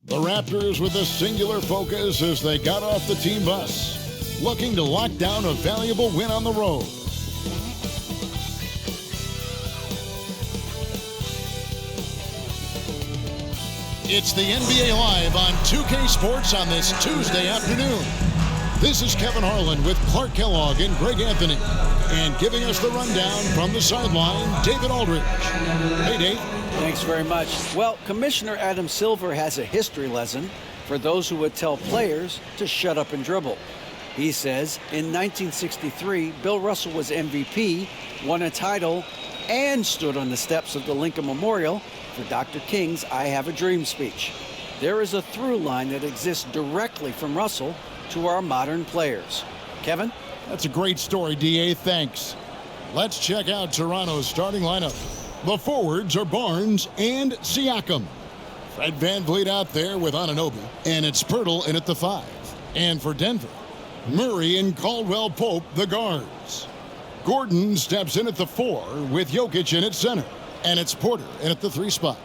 The Raptors with a singular focus as they got off the team bus, looking to lock down a valuable win on the road. It's the NBA Live on 2K Sports on this Tuesday afternoon. This is Kevin Harlan with Clark Kellogg and Greg Anthony. And giving us the rundown from the sideline, David Aldridge. Hey, Dave. Thanks very much. Well, Commissioner Adam Silver has a history lesson for those who would tell players to shut up and dribble. He says in 1963, Bill Russell was MVP, won a title, and stood on the steps of the Lincoln Memorial for Dr. King's I Have a Dream speech. There is a through line that exists directly from Russell to our modern players. Kevin? That's a great story, D.A. Thanks. Let's check out Toronto's starting lineup. The forwards are Barnes and Siakam. Fred VanVleet out there with Anunoby, and it's Pirtle in at the 5. And for Denver, Murray and Caldwell Pope, the guards. Gordon steps in at the 4 with Jokic in at center, and it's Porter in at the 3 spot.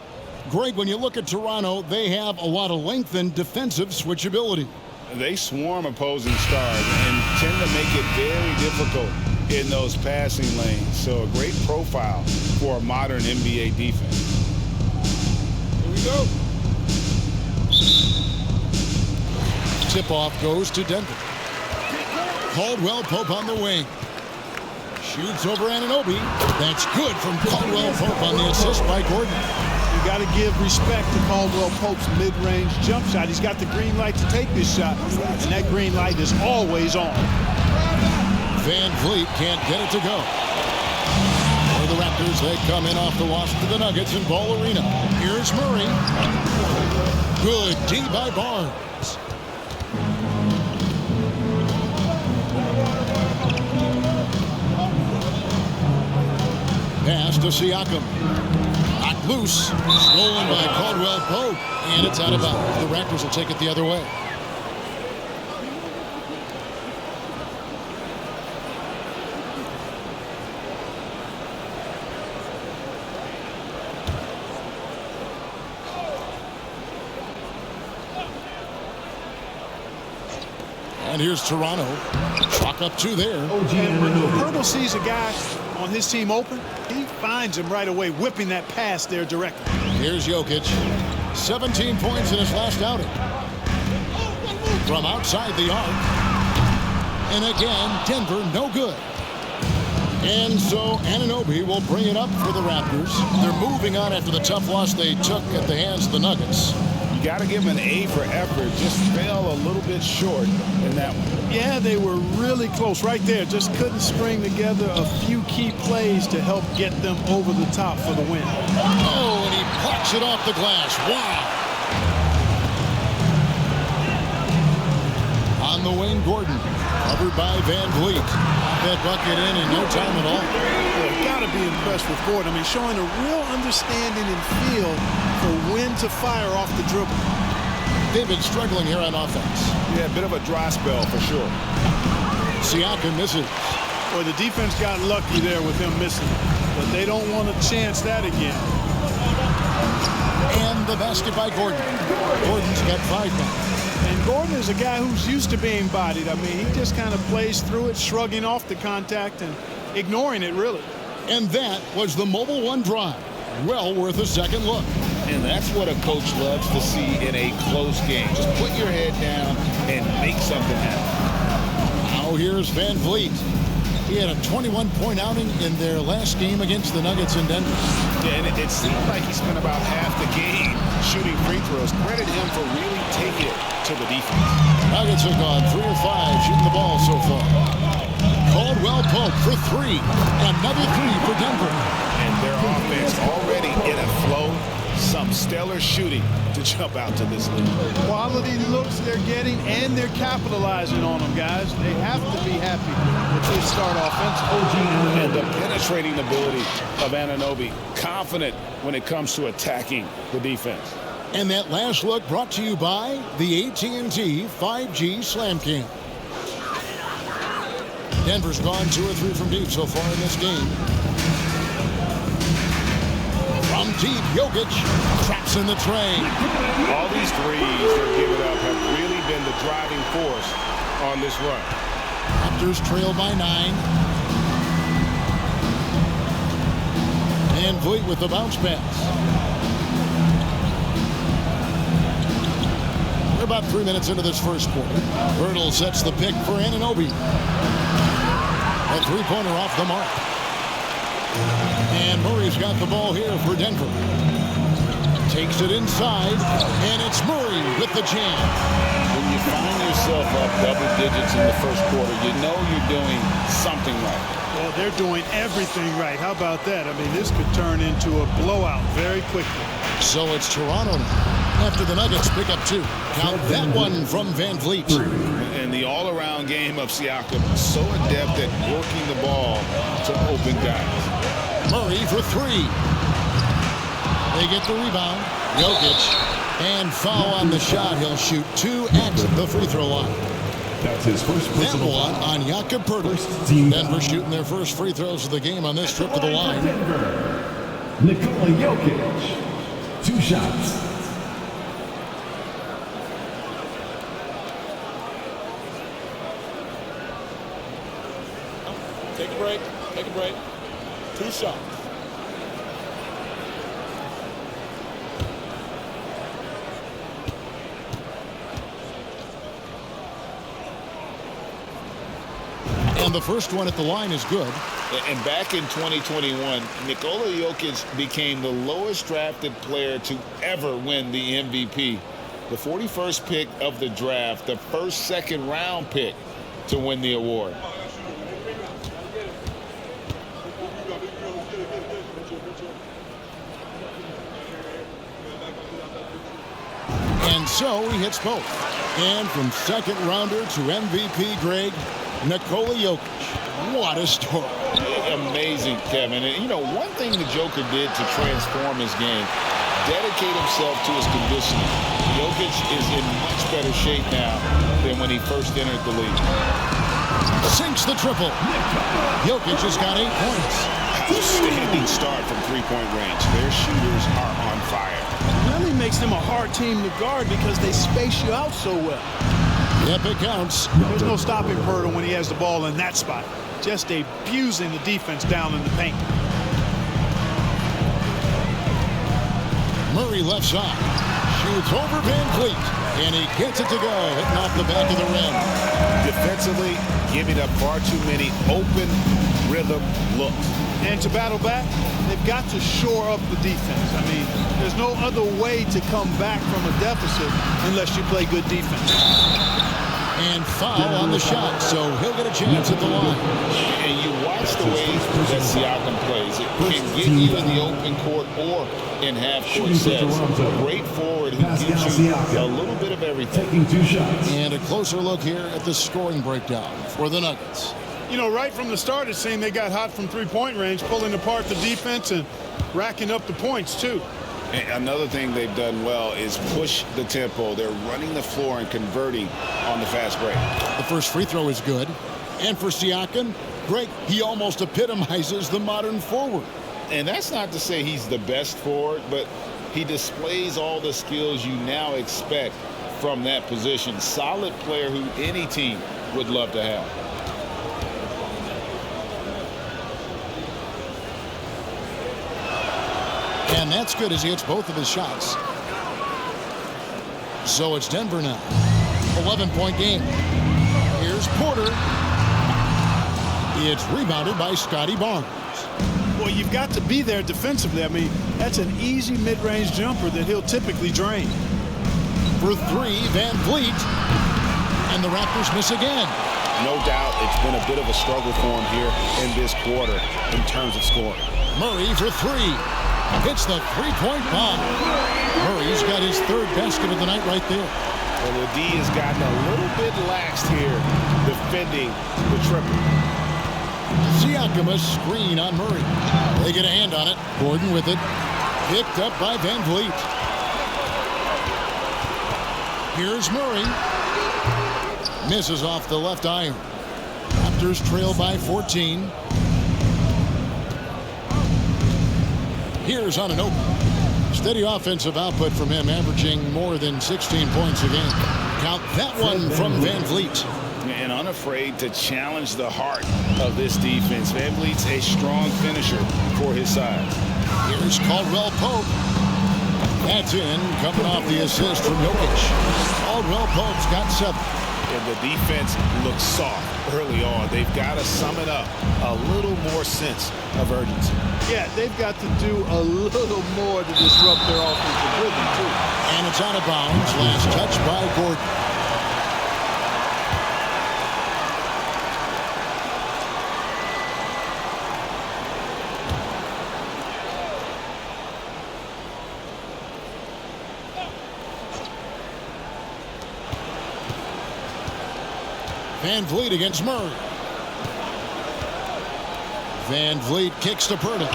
Greg, when you look at Toronto, they have a lot of length and defensive switchability. They swarm opposing stars and tend to make it very difficult in those passing lanes. So a great profile for a modern NBA defense. Here we go. Tip-off goes to Denver. Caldwell Pope on the wing. Shoots over Anunoby. That's good from Caldwell Pope on the assist by Gordon. You got to give respect to Caldwell Pope's mid-range jump shot. He's got the green light to take this shot, and that green light is always on. VanVleet can't get it to go. For the Raptors, they come in off the wash to the Nuggets in Ball Arena. Here's Murray. Good D by Barnes. Pass to Siakam. Knocked loose. Stolen by Caldwell Pope. And it's out of bounds. The Raptors will take it the other way. And here's Toronto. Chalk up 2 there. And when Pirtle sees a guy on his team open, he finds him right away, whipping that pass there directly. Here's Jokic. 17 points in his last outing. From outside the arc. And again, Denver no good. And so Anunoby will bring it up for the Raptors. They're moving on after the tough loss they took at the hands of the Nuggets. You got to give them an A for effort. Just fell a little bit short in that one. Yeah, they were really close right there. Just couldn't string together a few key plays to help get them over the top for the win. Oh, and he plucks it off the glass. Wow. On the wing, Gordon. Covered by VanVleet. That bucket in no time at all. Well, got to be impressed with Gordon. I mean, showing a real understanding and feel for when to fire off the dribble. They've been struggling here on offense. Yeah, a bit of a dry spell for sure. Siakam misses. Well, the defense got lucky there with him missing, but they don't want to chance that again. And the basket by Gordon. Gordon's got 5 now. And Gordon is a guy who's used to being bodied. I mean, he just kind of plays through it, shrugging off the contact and ignoring it, really. And that was the Mobile One drive. Well worth a second look. And that's what a coach loves to see in a close game. Just put your head down and make something happen. Now here's VanVleet. He had a 21-point outing in their last game against the Nuggets in Denver. Yeah, and it seemed like he spent about half the game shooting free throws. Credit him for really taking it to the defense. Nuggets have gone 3 of 5 shooting the ball so far. Caldwell Pope for 3. Another 3 for Denver. And their offense already in a flow. Some stellar shooting to jump out to this lead. Quality looks they're getting, and they're capitalizing on them, guys. They have to be happy with this start offensively. And the penetrating ability of Anunoby. Confident when it comes to attacking the defense. And that last look brought to you by the AT&T 5G Slam Cam. Denver's gone 2 or 3 from deep so far in this game. From deep. Jokic traps in the train. All these threes they're giving up have really been the driving force on this run. Raptors trail by 9. VanVleet with the bounce pass. We're about 3 minutes into this first quarter. Hurdle sets the pick for Anunoby. A three-pointer off the mark. And Murray's got the ball here for Denver. Takes it inside, and it's Murray with the jam. When you find yourself up double digits in the first quarter, you know you're doing something right. Well, they're doing everything right. How about that? I mean, this could turn into a blowout very quickly. So it's Toronto now. After the Nuggets pick up 2. Count that one from VanVleet. And the all-around game of Siakam, so adept at working the ball to open guys. Murray for 3. They get the rebound. Jokic. And foul on the shot. He'll shoot 2 at the free throw line. That's his first That personal one foul. on Jakob Poeltl. Denver shooting their first free throws of the game on this trip to the line. Nikola Jokic. 2 shots. Take a break. Take a break. 2 shots. And the first one at the line is good. And back in 2021, Nikola Jokic became the lowest drafted player to ever win the MVP. The 41st pick of the draft, the first second-round pick to win the award. And so he hits both. And from second rounder to MVP grade, Nikola Jokic. What a story. Amazing, Kevin. And, you know, one thing the Joker did to transform his game, dedicate himself to his conditioning. Jokic is in much better shape now than when he first entered the league. Sinks the triple. Jokic has got 8 points. Outstanding start from three-point range. Their shooters are on fire. It really makes them a hard team to guard because they space you out so well. Yep, it counts. There's no stopping Poeltl when he has the ball in that spot. Just abusing the defense down in the paint. Murray left side. Shoots over VanVleet. And he gets it to go. Hitting off the back of the rim. Defensively, giving up far too many open rhythm looks. And to battle back, they've got to shore up the defense. I mean, there's no other way to come back from a deficit unless you play good defense. And foul on the shot, so he'll get a chance at the line. And you watch the way that Siakam plays. It can get you in the open court or in half-court sets. Great forward who gives you a little bit of everything. Taking 2 shots. And a closer look here at the scoring breakdown for the Nuggets. You know, right from the start, it seemed they got hot from three-point range, pulling apart the defense and racking up the points, too. And another thing they've done well is push the tempo. They're running the floor and converting on the fast break. The first free throw is good. And for Siakam, Greg, he almost epitomizes the modern forward. And that's not to say he's the best forward, but he displays all the skills you now expect from that position. Solid player who any team would love to have. And that's good as he hits both of his shots. So it's Denver now. 11-point game. Here's Porter. It's rebounded by Scotty Barnes. Well, you've got to be there defensively. I mean, that's an easy mid-range jumper that he'll typically drain. For 3, VanVleet. And the Raptors miss again. No doubt it's been a bit of a struggle for him here in this quarter in terms of scoring. Murray for 3. Hits the three-point bomb. Murray's got his 3rd basket of the night right there. Well, the D has gotten a little bit laxed here defending the triple. Siakam a screen on Murray. They get a hand on it. Gordon with it. Picked up by VanVleet. Here's Murray. Misses off the left iron. Raptors trail by 14. Here's Anunoby. Steady offensive output from him, averaging more than 16 points a game. Count that one from VanVleet. And unafraid to challenge the heart of this defense. VanVleet's a strong finisher for his side. Here's Caldwell Pope. That's in, coming off the assist from Jokic. Caldwell Pope's got 7. And the defense looks soft early on. They've got to sum it up. A little more sense of urgency. Yeah, they've got to do a little more to disrupt their offensive rhythm, too. And it's out of bounds. Last touch by Gordon. VanVleet against Murray. VanVleet kicks to Purdy.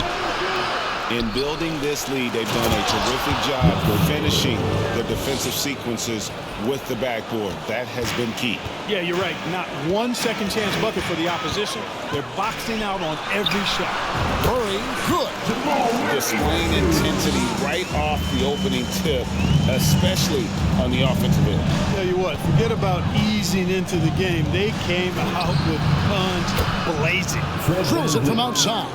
In building this lead, they've done a terrific job for finishing the defensive sequences with the backboard. That has been key. Yeah, you're right. Not one second chance bucket for the opposition. They're boxing out on every shot. Murray, good. Displaying intensity right off the opening tip, especially on the offensive end. Tell you what, forget about easing into the game. They came out with guns blazing. Drills it from outside.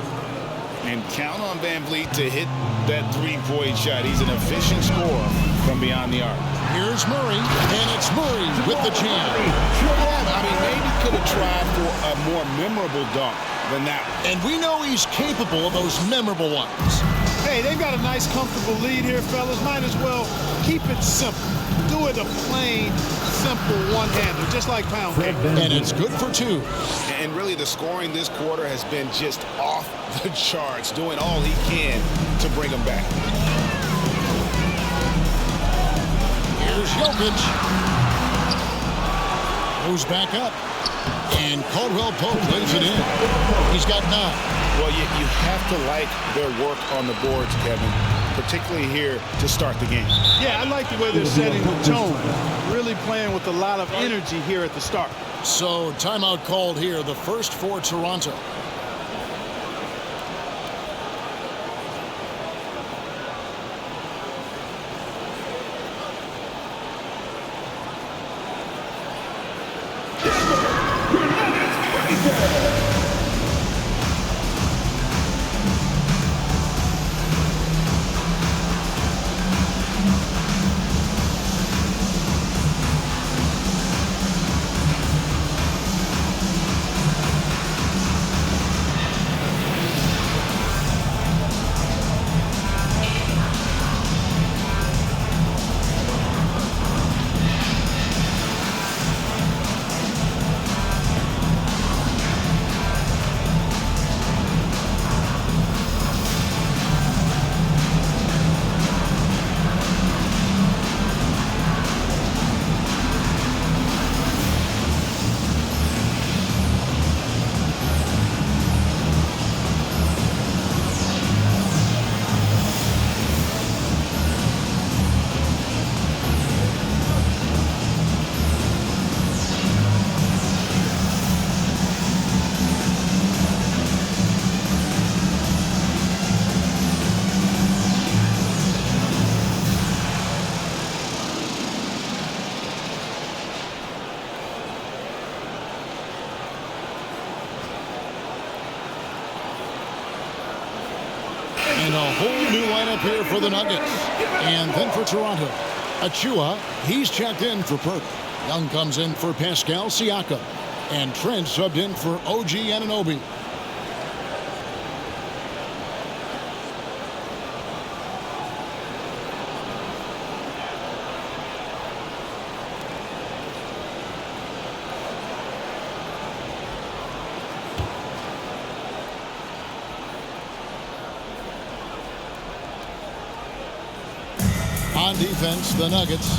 And count on VanVleet to hit that three-point shot. He's an efficient scorer from beyond the arc. Here's Murray, and it's Murray with the jam. Yeah, I mean, maybe could have tried for a more memorable dunk than that one. And we know he's capable of those memorable ones. Hey, they've got a nice, comfortable lead here, fellas. Might as well keep it simple. Do it a plain, simple one-hander, just like pound cake. And it's good for 2. And really, the scoring this quarter has been just off the charts, doing all he can to bring them back. Here's Jokic. Moves back up. And Caldwell Pope lays it in. He's got 9. Well, you have to like their work on the boards, Kevin, particularly here to start the game. Yeah, I like the way they're setting the tone. Really playing with a lot of energy here at the start. So, timeout called here, the first for Toronto. And a whole new lineup here for the Nuggets. And then for Toronto, Achua, he's checked in for Purdy. Young comes in for Pascal Siakam. And Trent subbed in for OG Anunoby. On defense, the Nuggets,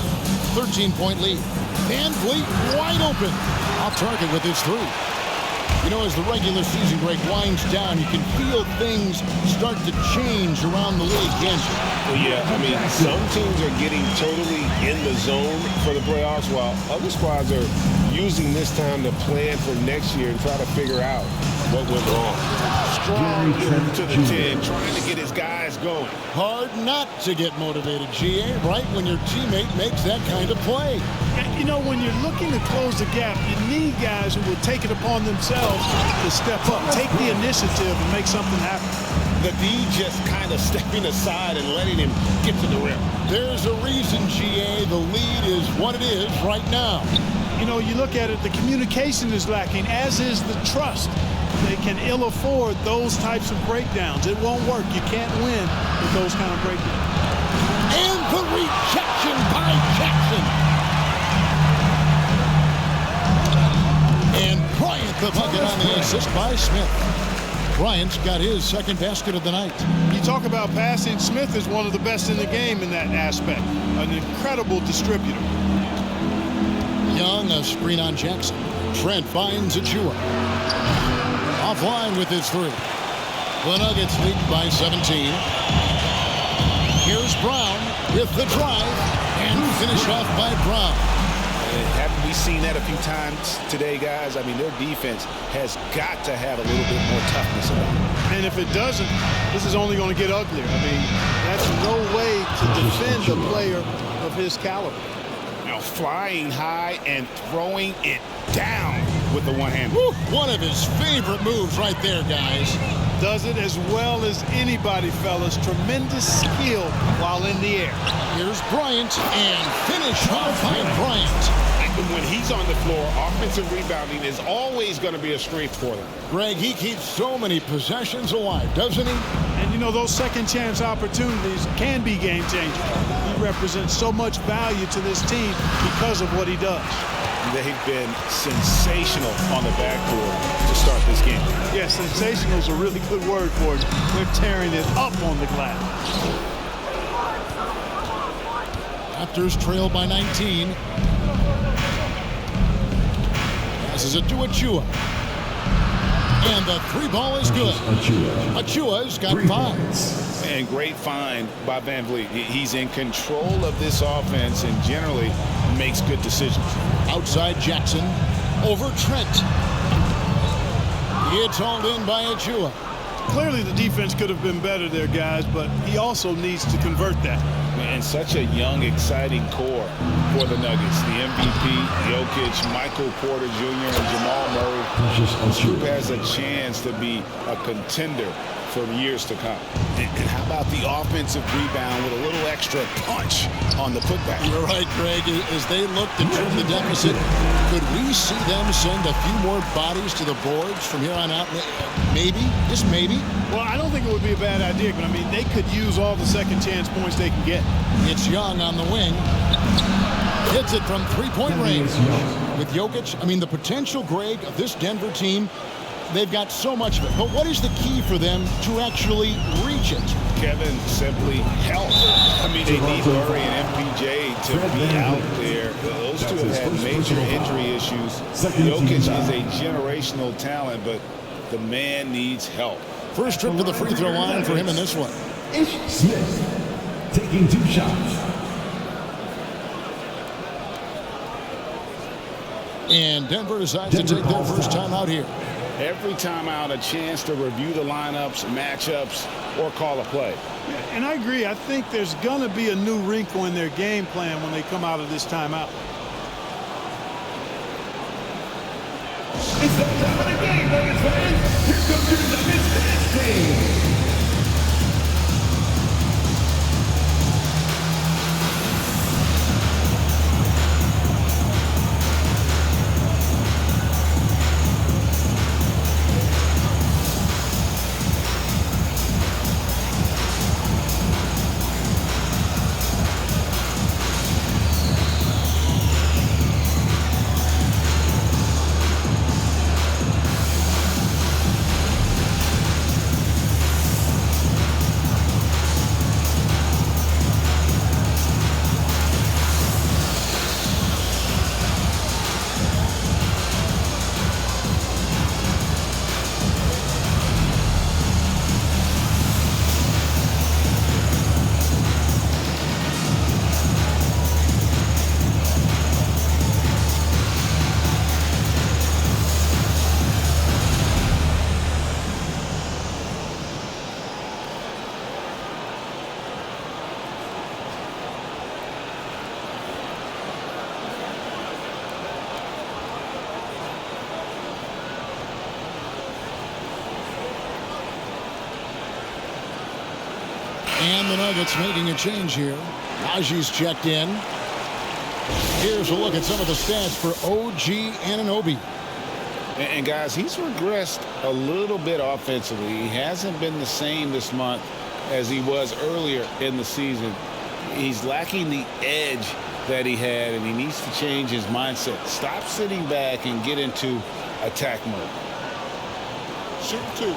13-point lead. VanVleet wide open. Off target with his 3. You know, as the regular season break winds down, you can feel things start to change around the league, can't you? Well, yeah, I mean, some teams are getting totally in the zone for the playoffs, while other squads are using this time to plan for next year and try to figure out what went wrong. strong Trent to the Jr. 10, trying to get his guys going. Hard not to get motivated, GA, right when your teammate makes that kind of play. And, you know, when you're looking to close the gap, you need guys who will take it upon themselves to step up, take the initiative, and make something happen. The D just kind of stepping aside and letting him get to the rim. There's a reason, GA, the lead is what it is right now. You know, you look at it, the communication is lacking, as is the trust. They can ill afford those types of breakdowns. It won't work. You can't win with those kind of breakdowns. And the rejection by Jackson. And Bryant the bucket on the assist by Smith. Bryant's got his second basket of the night. You talk about passing, Smith is one of the best in the game in that aspect. An incredible distributor. Young, a screen on Jackson. Trent finds Achua. Offline with his three. The Nuggets lead by 17. Here's Brown with the drive and finish off by Brown. Haven't we seen that a few times today, guys? I mean, their defense has got to have a little bit more toughness about it. And if it doesn't, this is only going to get uglier. I mean, that's no way to defend a player of his caliber. Now flying high and throwing it down with the one hand. One of his favorite moves right there, guys. Does it as well as anybody, fellas. Tremendous skill while in the air. Here's Bryant and finish off by Bryant. When he's on the floor, offensive rebounding is always going to be a strength for them. Greg, he keeps so many possessions alive, doesn't he? And you know, those second chance opportunities can be game changers. He represents so much value to this team because of what he does. They've been sensational on the backboard to start this game. Yeah, sensational is a really good word for it. They're tearing it up on the glass. Raptors trail by 19. Passes it to Achua. And the three ball is good. Achua's got 5. And great find by VanVleet. He's in control of this offense and generally makes good decisions. Outside Jackson. Over Trent. It's hauled in by Achua. Clearly the defense could have been better there, guys, but he also needs to convert that. And such a young, exciting core for the Nuggets. The MVP, Jokic, Michael Porter Jr., and Jamal Murray. This group has a chance to be a contender for years to come. And how about the offensive rebound with a little extra punch on the putback? You're right, Greg. As they look to trim the deficit, could we see them send a few more bodies to the boards from here on out? Maybe, just maybe. Well, I don't think it would be a bad idea, but I mean, they could use all the second chance points they can get. It's Young on the wing. Hits it from three-point range. With Jokic, I mean, the potential, Greg, of this Denver team, they've got so much of it. But what is the key for them to actually reach it? Kevin, simply help. I mean, they need Murray and MPJ to be out there. Those two have had major injury issues. Jokic is a generational talent, but the man needs help. First trip to the free throw line for him in this one. Smith taking 2 shots. And Denver decides to take their first time out here. Every time out, a chance to review the lineups, matchups, or call a play. And I agree. I think there's going to be a new wrinkle in their game plan when they come out of this timeout. It's the time of the game, Nuggets fans. Here comes your Nuggets dance team. And the Nuggets making a change here. Najee's checked in. Here's a look at some of the stats for OG Anunoby. And guys, he's regressed a little bit offensively. He hasn't been the same this month as he was earlier in the season. He's lacking the edge that he had, and he needs to change his mindset. Stop sitting back and get into attack mode. Shoot 2.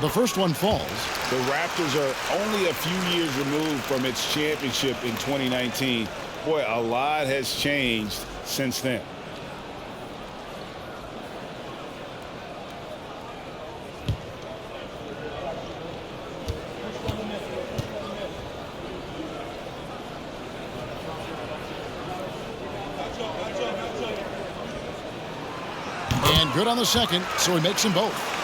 The first one falls. The Raptors are only a few years removed from its championship in 2019. Boy, a lot has changed since then. And good on the second, so he makes them both.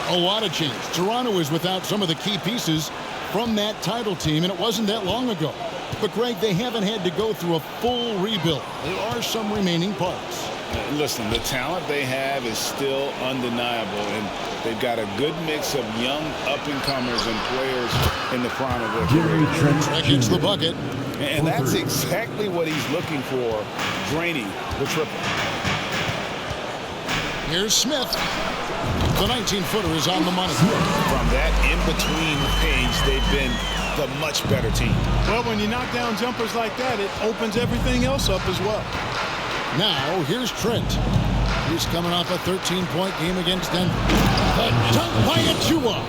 A lot of change. Toronto is without some of the key pieces from that title team, and it wasn't that long ago. But, Greg, they haven't had to go through a full rebuild. There are some remaining parts. Listen, the talent they have is still undeniable, and they've got a good mix of young up-and-comers and players in the prime of their career. Trent gets the bucket. And that's exactly what he's looking for, draining the triple. Here's Smith. The 19-footer is on the money. From that in-between range, they've been the much better team. Well, when you knock down jumpers like that, it opens everything else up as well. Now, here's Trent. He's coming off a 13-point game against Denver. A dunk by Achua.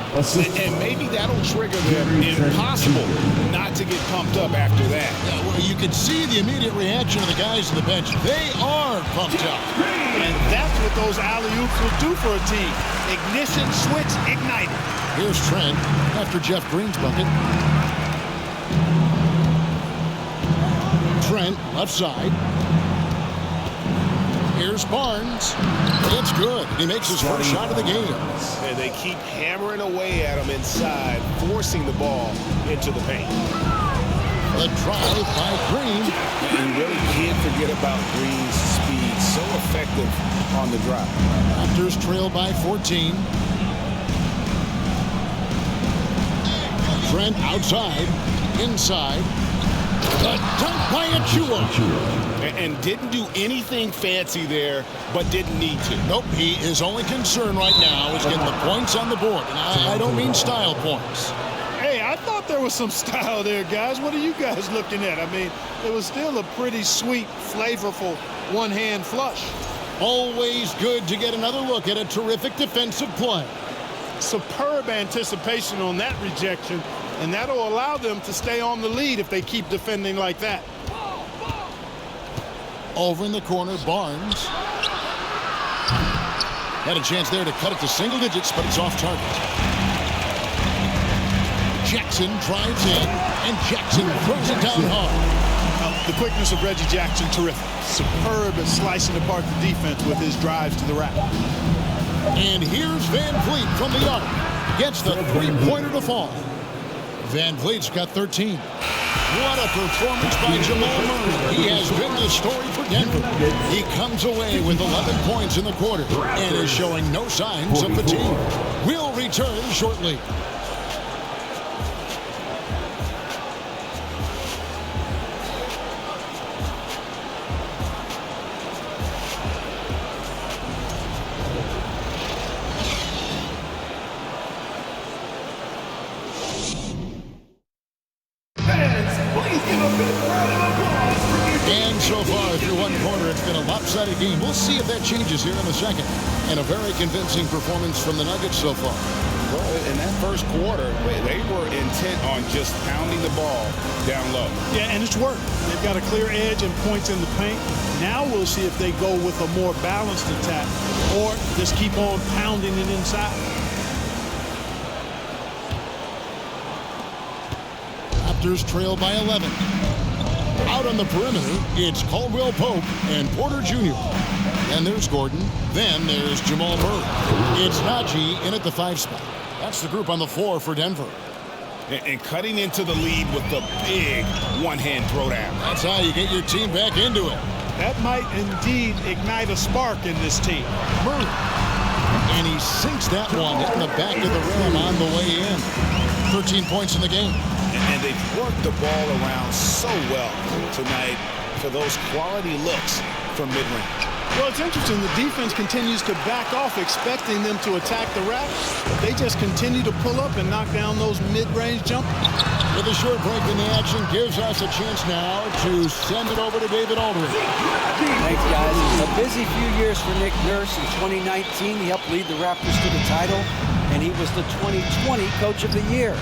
And maybe that'll trigger them. Impossible not to get pumped up after that. Yeah, well, you can see the immediate reaction of the guys on the bench. They are pumped up. And that's what those alley-oops will do for a team. Ignition, switch, ignite. Here's Trent after Jeff Green's bucket. Trent, left side. Here's Barnes. It's good. He makes his first shot of the game. And they keep hammering away at him inside, forcing the ball into the paint. The drive by Green. And you really can't forget about Green's speed. So effective on the drive. Raptors trail by 14. Trent outside, inside. The dunk by Achua. And didn't do anything fancy there, but didn't need to. Nope, his only concern right now is getting the points on the board. And I don't mean style points. Hey, I thought there was some style there, guys. What are you guys looking at? I mean, it was still a pretty sweet, flavorful one-hand flush. Always good to get another look at a terrific defensive play. Superb anticipation on that rejection, and that'll allow them to stay on the lead if they keep defending like that. Over in the corner, Barnes. Had a chance there to cut it to single digits, but it's off target. Jackson drives in, and Jackson throws it down hard. The quickness of Reggie Jackson, terrific. Superb at slicing apart the defense with his drives to the rack. And here's VanVleet from the arc. Gets the three-pointer to fall. VanVleet's got 13. What a performance by Jamal Murray. He has been the story for Denver. He comes away with 11 points in the quarter and is showing no signs of fatigue. We'll return shortly. And so far, through one quarter, it's been a lopsided game. We'll see if that changes here in the second. And a very convincing performance from the Nuggets so far. Well, in that first quarter, they were intent on just pounding the ball down low. Yeah, and it's worked. They've got a clear edge and points in the paint. Now we'll see if they go with a more balanced attack or just keep on pounding it inside. Raptors trail by 11. Out on the perimeter, it's Caldwell Pope and Porter Jr. And there's Gordon. Then there's Jamal Murray. It's Najee in at the 5 spot. That's the group on the floor for Denver. And cutting into the lead with the big one-hand throwdown. That's how you get your team back into it. That might indeed ignite a spark in this team. Murray. And he sinks that one, hitting the back of the rim on the way in. 13 points in the game. And they've worked the ball around so well tonight for those quality looks from mid-range. Well, it's interesting. The defense continues to back off, expecting them to attack the Raptors. They just continue to pull up and knock down those mid-range jumpers. With a short break in the action, gives us a chance now to send it over to David Aldridge. Thanks, guys. A busy few years for Nick Nurse. In 2019, he helped lead the Raptors to the title, and he was the 2020 Coach of the Year.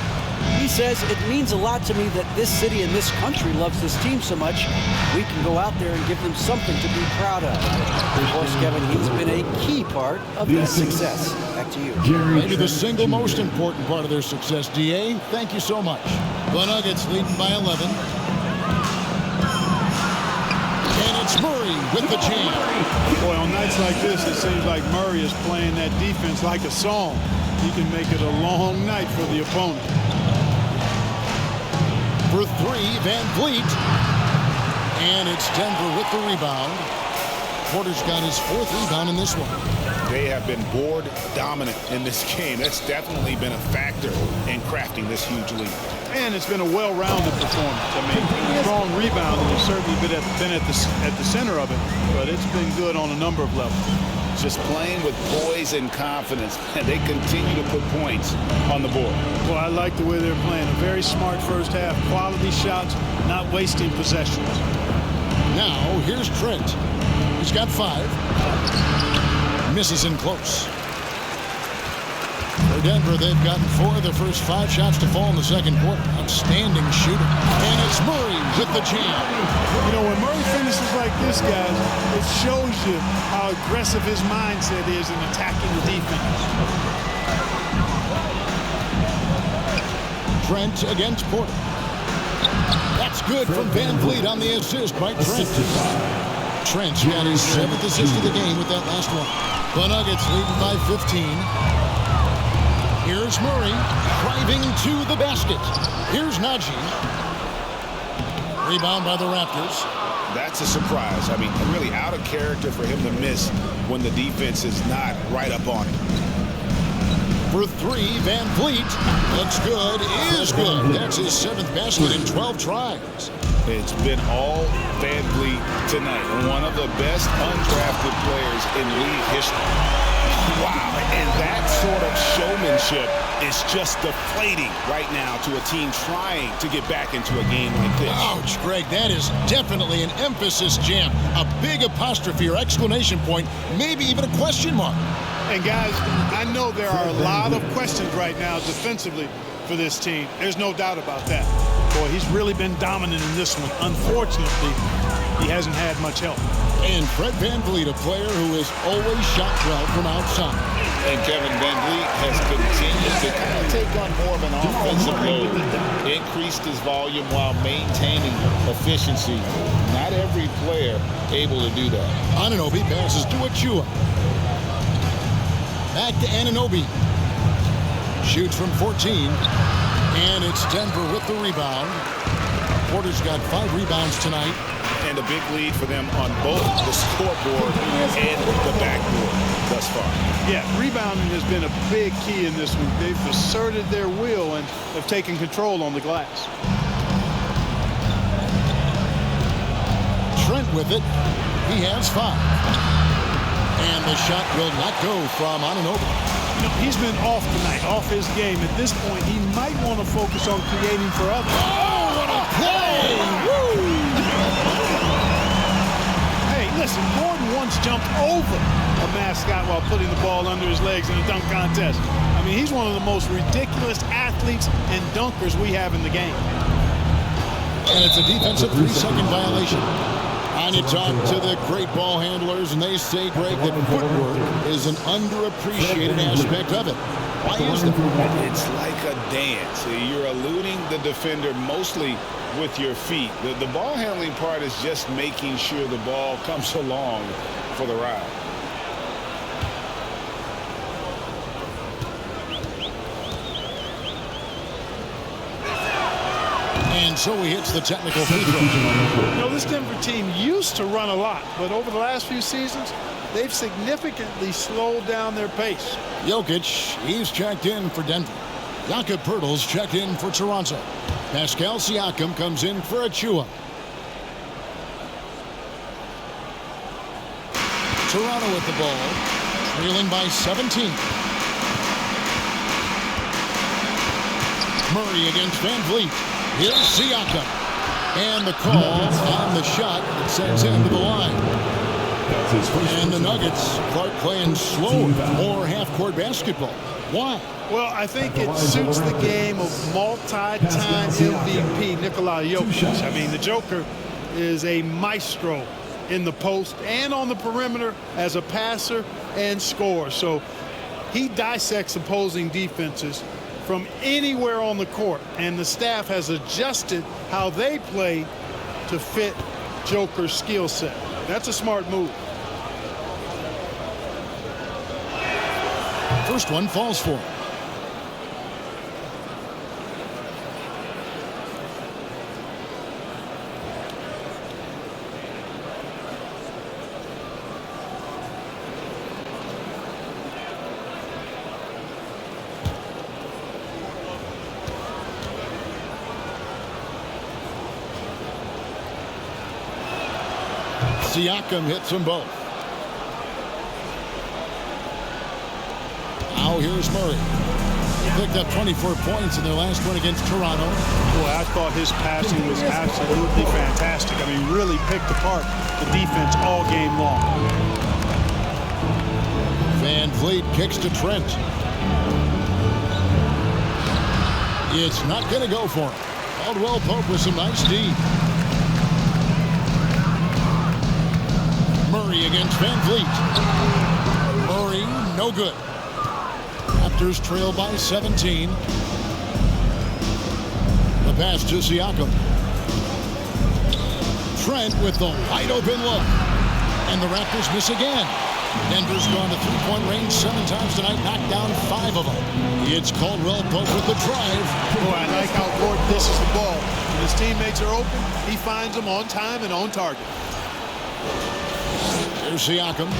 He says, it means a lot to me that this city and this country loves this team so much, we can go out there and give them something to be proud of. Of course, Kevin, he's been a key part of that success. Back to you. Maybe the single most important part of their success, DA. Thank you so much. The Nuggets leading by 11. And it's Murray with the jam. Boy, on nights like this, it seems like Murray is playing that defense like a song. He can make it a long night for the opponent. For three, VanVleet. And it's Denver with the rebound. Porter's got his fourth rebound in this one. They have been board dominant in this game. That's definitely been a factor in crafting this huge lead. And it's been a well-rounded performance. I mean, strong rebounding has certainly been at the center of it, but it's been good on a number of levels. Just playing with poise and confidence, and they continue to put points on the board. Well, I like the way they're playing. A very smart first half. Quality shots, not wasting possessions. Now, here's Trent. He's got 5. Misses in close. For Denver, they've gotten 4 of their first 5 shots to fall in the second quarter. Outstanding shooter. And it's Murray with the jam. You know, when Murray finishes like this, guys, it shows you how aggressive his mindset is in attacking the defense. Trent against Porter. That's good from VanVleet on the assist by Trent. Trent's got his 7th assist of the game with that last one. The Nuggets leading by 15. Here's Murray driving to the basket. Here's Najee. Rebound by the Raptors. That's a surprise. I mean, really out of character for him to miss when the defense is not right up on him. For 3, VanVleet. Looks good. Is good. That's his 7th basket in 12 tries. It's been all VanVleet tonight. One of the best undrafted players in league history. Wow, and that sort of showmanship is just deflating right now to a team trying to get back into a game like this. Ouch, Greg, that is definitely an emphasis jam. A big apostrophe or exclamation point, maybe even a question mark. And guys, I know there are a lot of questions right now defensively for this team. There's no doubt about that. Boy, he's really been dominant in this one. Unfortunately, he hasn't had much help. And Fred VanVleet, a player who has always shot well from outside. And Kevin VanVleet has continued to kind of take on more of an offensive load. Increased his volume while maintaining efficiency. Not every player able to do that. Anunoby passes to Achua. Back to Anunoby. Shoots from 14. And it's Denver with the rebound. Porter's got 5 rebounds tonight. And a big lead for them on both the scoreboard and the backboard thus far. Yeah, rebounding has been a big key in this one. They've asserted their will and have taken control on the glass. Trent with it. He has 5. And the shot will not go from Anunoby. You know, he's been off tonight, off his game. At this point, he might want to focus on creating for others. Oh, what a play! Woo! Hey, listen, Gordon once jumped over a mascot while putting the ball under his legs in a dunk contest. I mean, he's one of the most ridiculous athletes and dunkers we have in the game. And it's a defensive 3-second violation. And you talk to the great ball handlers, and they say, Greg, that footwork is an underappreciated aspect of it. Why is that? It's like a dance. You're eluding the defender mostly with your feet. The ball handling part is just making sure the ball comes along for the ride. And so he hits the technical free throw. You know, this Denver team used to run a lot, but over the last few seasons, they've significantly slowed down their pace. Jokic, he's checked in for Denver. Jakob Poeltl's checked in for Toronto. Pascal Siakam comes in for Achua. Toronto with the ball, trailing by 17. Murray against VanVleet. Here's Siakam. And the call on the shot that sends him to the line. And the Nuggets, Clark, playing slower, more half-court basketball. Why? Well, I think it suits the game of multi-time MVP Nikola Jokic. I mean, the Joker is a maestro in the post and on the perimeter as a passer and scorer. So he dissects opposing defenses from anywhere on the court, and the staff has adjusted how they play to fit Joker's skill set. That's a smart move. First one falls for him. Siakam hits them both. Now here's Murray. He picked up 24 points in their last one against Toronto. Boy, I thought his passing was absolutely fantastic. I mean, really picked apart the defense all game long. VanVleet kicks to Trent. It's not going to go for him. Caldwell Pope with some nice D. Murray against VanVleet. Murray, no good. Raptors trail by 17. The pass to Siakam. Trent with the wide open look. And the Raptors miss again. Denver's gone to three-point range 7 times tonight, knocked down 5 of them. It's Caldwell Pope with the drive. Boy, I like how Gordon dishes the ball. When his teammates are open, he finds them on time and on target. Here's Siakam.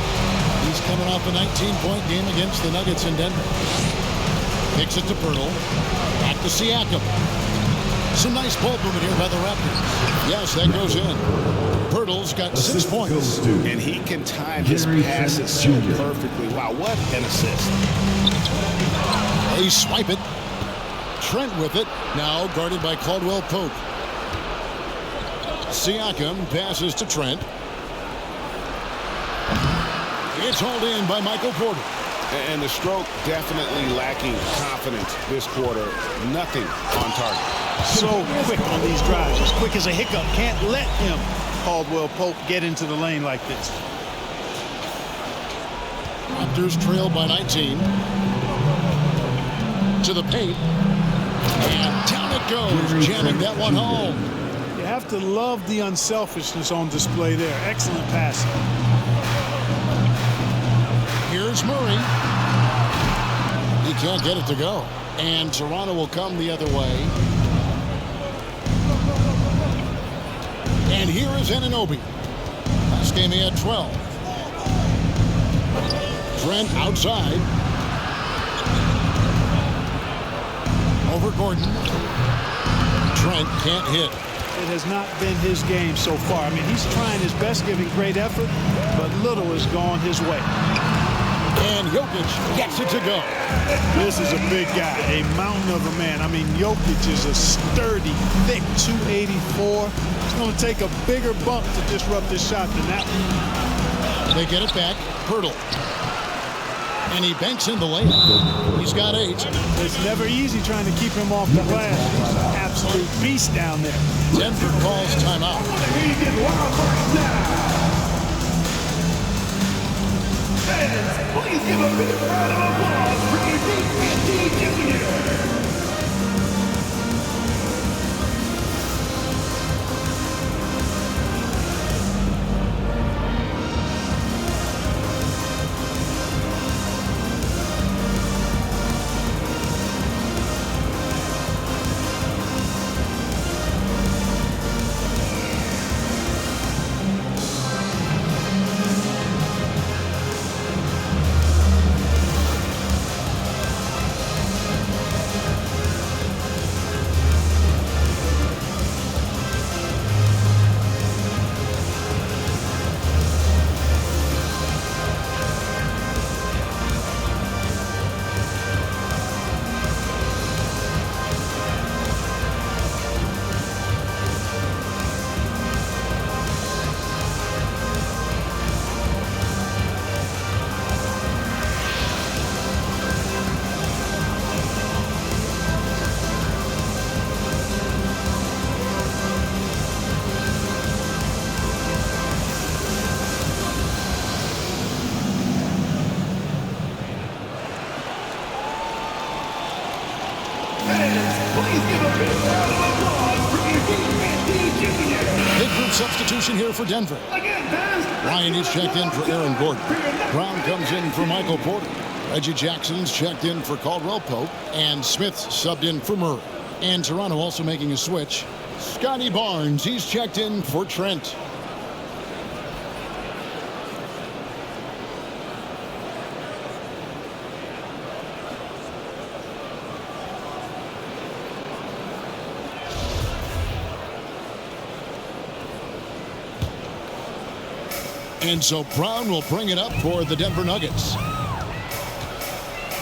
He's coming off a 19-point game against the Nuggets in Denver. Kicks it to Poeltl. Back to Siakam. Some nice ball movement here by the Raptors. Yes, that goes in. Poeltl's got 6 points. And he can time his passes so perfectly. Wow, what an assist. They swipe it. Trent with it. Now guarded by Caldwell Pope. Siakam passes to Trent. It's hauled in by Michael Porter. And the stroke definitely lacking confidence this quarter. Nothing on target. So quick on these drives. As quick as a hiccup. Can't let him, Caldwell Pope, get into the lane like this. Raptors trail by 19. To the paint. And down it goes. Jamming that one home. You have to love the unselfishness on display there. Excellent passing. Here's Murray. He can't get it to go. And Toronto will come the other way. And here is Anunoby. Last game he had 12. Trent outside. Over Gordon. Trent can't hit. It has not been his game so far. I mean, he's trying his best, giving great effort, but little has gone his way. And Jokic gets it to go. This is a big guy, a mountain of a man. I mean, Jokic is a sturdy, thick 284. It's going to take a bigger bump to disrupt this shot than that one. They get it back. Poeltl. And he banks in the layup. He's got 8. It's never easy trying to keep him off the glass. He's an absolute beast down there. Denver calls timeout. Fans, please give a big round of applause for AD Jr. fans, please give a big round of applause for VanVleet Jr. Big group substitution here for Denver. Again, fans. Ryan is checked in for Aaron Gordon. Brown comes in for Michael Porter. Reggie Jackson's checked in for Caldwell Pope. And Smith's subbed in for Murray. And Toronto also making a switch. Scotty Barnes, he's checked in for Trent. And so Brown will bring it up for the Denver Nuggets.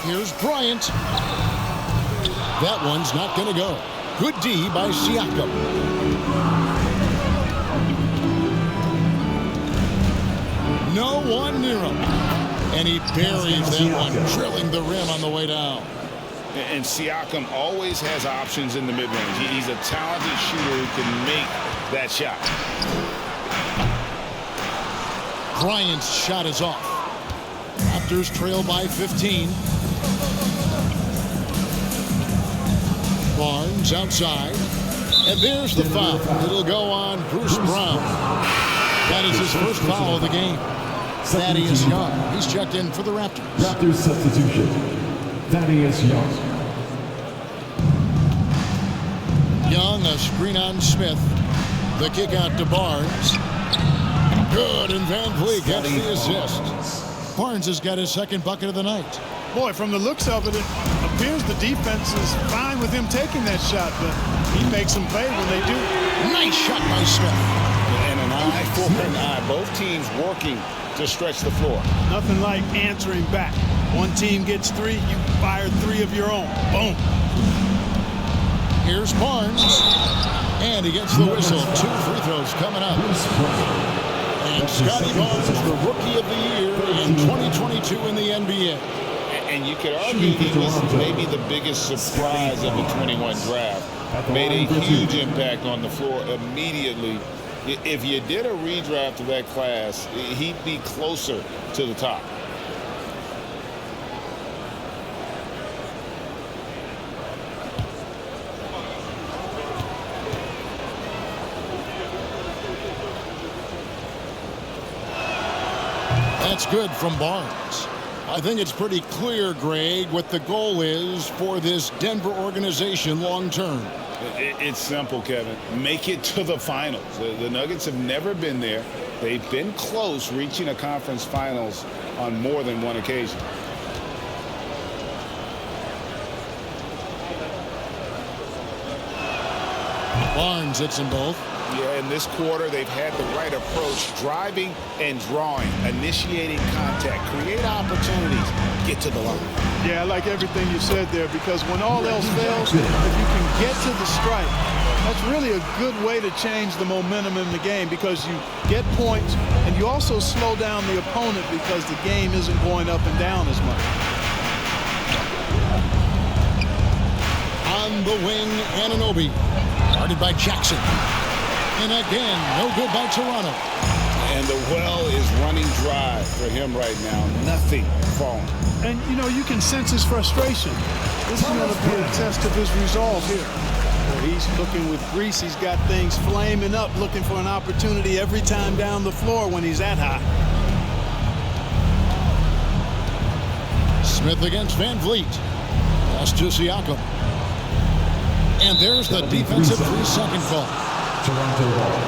Here's Bryant. That one's not going to go. Good D by Siakam. No one near him. And he buries that one, drilling the rim on the way down. And Siakam always has options in the mid-range. He's a talented shooter who can make that shot. Bryant's shot is off. Raptors trail by 15. Barnes outside. And there's the foul. It'll go on Bruce Brown. That is his first foul of the game. Thaddeus Young. He's checked in for the Raptors. Raptors substitution. Thaddeus Young. Young, a screen on Smith. The kick out to Barnes. Good, and VanVleet gets the assist. Barnes has got his second bucket of the night. Boy, from the looks of it, it appears the defense is fine with him taking that shot, but he makes them pay when they do. Nice shot by Smith. And an eye for an eye. Both teams working to stretch the floor. Nothing like answering back. One team gets three, you fire three of your own. Boom. Here's Barnes. And he gets the whistle. 2 free throws coming up. And Scotty Barnes, the Rookie of the Year in 2022 in the NBA. And you could argue he was maybe the biggest surprise of the 21 draft. Made a huge impact on the floor immediately. If you did a redraft of that class, he'd be closer to the top. That's good from Barnes. I think it's pretty clear, Greg, what the goal is for this Denver organization long term. It's simple, Kevin. Make it to the finals. The Nuggets have never been there. They've been close reaching a conference finals on more than one occasion. Barnes hits them both. Yeah, in this quarter, they've had the right approach, driving and drawing, initiating contact, create opportunities, get to the line. Yeah, I like everything you said there, because when all else fails, if you can get to the stripe, that's really a good way to change the momentum in the game, because you get points and you also slow down the opponent because the game isn't going up and down as much. On the wing, Anunoby. Guarded by Jackson. And again, no good by Toronto. And the well is running dry for him right now. Nothing falling. And, you know, you can sense his frustration. This is going to be a test of his resolve here. He's looking with grease. He's got things flaming up, looking for an opportunity every time down the floor when he's that high. Smith against VanVleet. Pass to Siakam. And there's the defensive 3-second call. Toronto ball.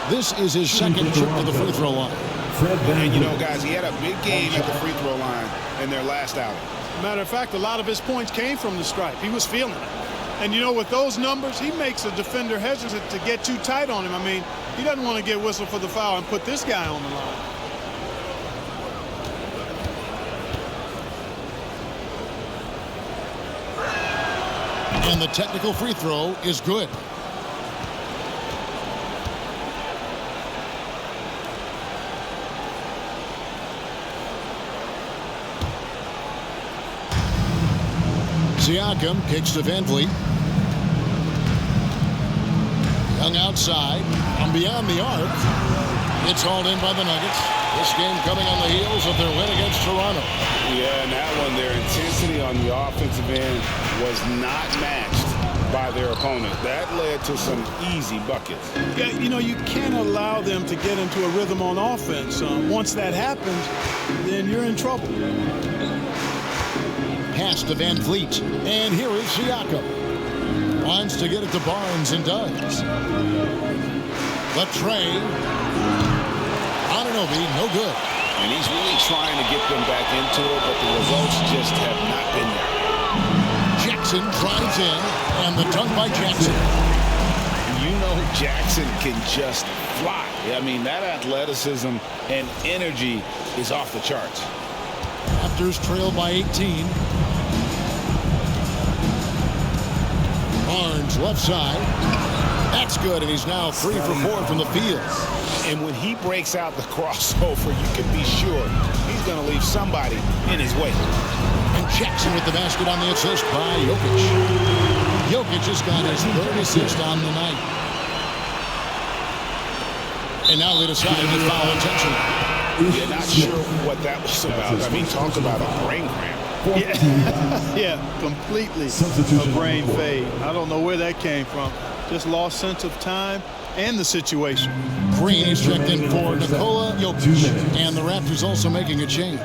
This is his second trip to the free throw line. And, you know, guys, he had a big game at the free throw line in their last outing. Matter of fact, a lot of his points came from the stripe. He was feeling it. And, you know, with those numbers, he makes a defender hesitant to get too tight on him. I mean, he doesn't want to get whistled for the foul and put this guy on the line. And the technical free throw is good. Siakam kicks to VanVleet. Young outside. From beyond the arc. It's hauled in by the Nuggets. This game coming on the heels of their win against Toronto. Yeah, and that one, their intensity on the offensive end was not matched by their opponent. That led to some easy buckets. Yeah, you know, you can't allow them to get into a rhythm on offense. Once that happens, then you're in trouble. Pass to VanVleet. And here is Siakam. Wants to get it to Barnes and does. The tray. Anunoby, no good. And he's really trying to get them back into it, but the results just have not been there. Jackson drives in, and the dunk by Jackson. You know Jackson can just fly. I mean, that athleticism and energy is off the charts. Raptors trail by 18. Barnes left side. That's good, and he's now 3 for 4 from the field. And when he breaks out the crossover, you can be sure he's going to leave somebody in his way. And Jackson with the basket on the assist by Jokic. Jokic just got his 3rd assist on the night. And now they decide to foul intentional. You're not sure what that was about. I mean, talk about a brain cramp. Yeah, completely a brain fade. I don't know where that came from. Just lost sense of time and the situation. Green is checked in for Nikola Jokic. And the Raptors also making a change.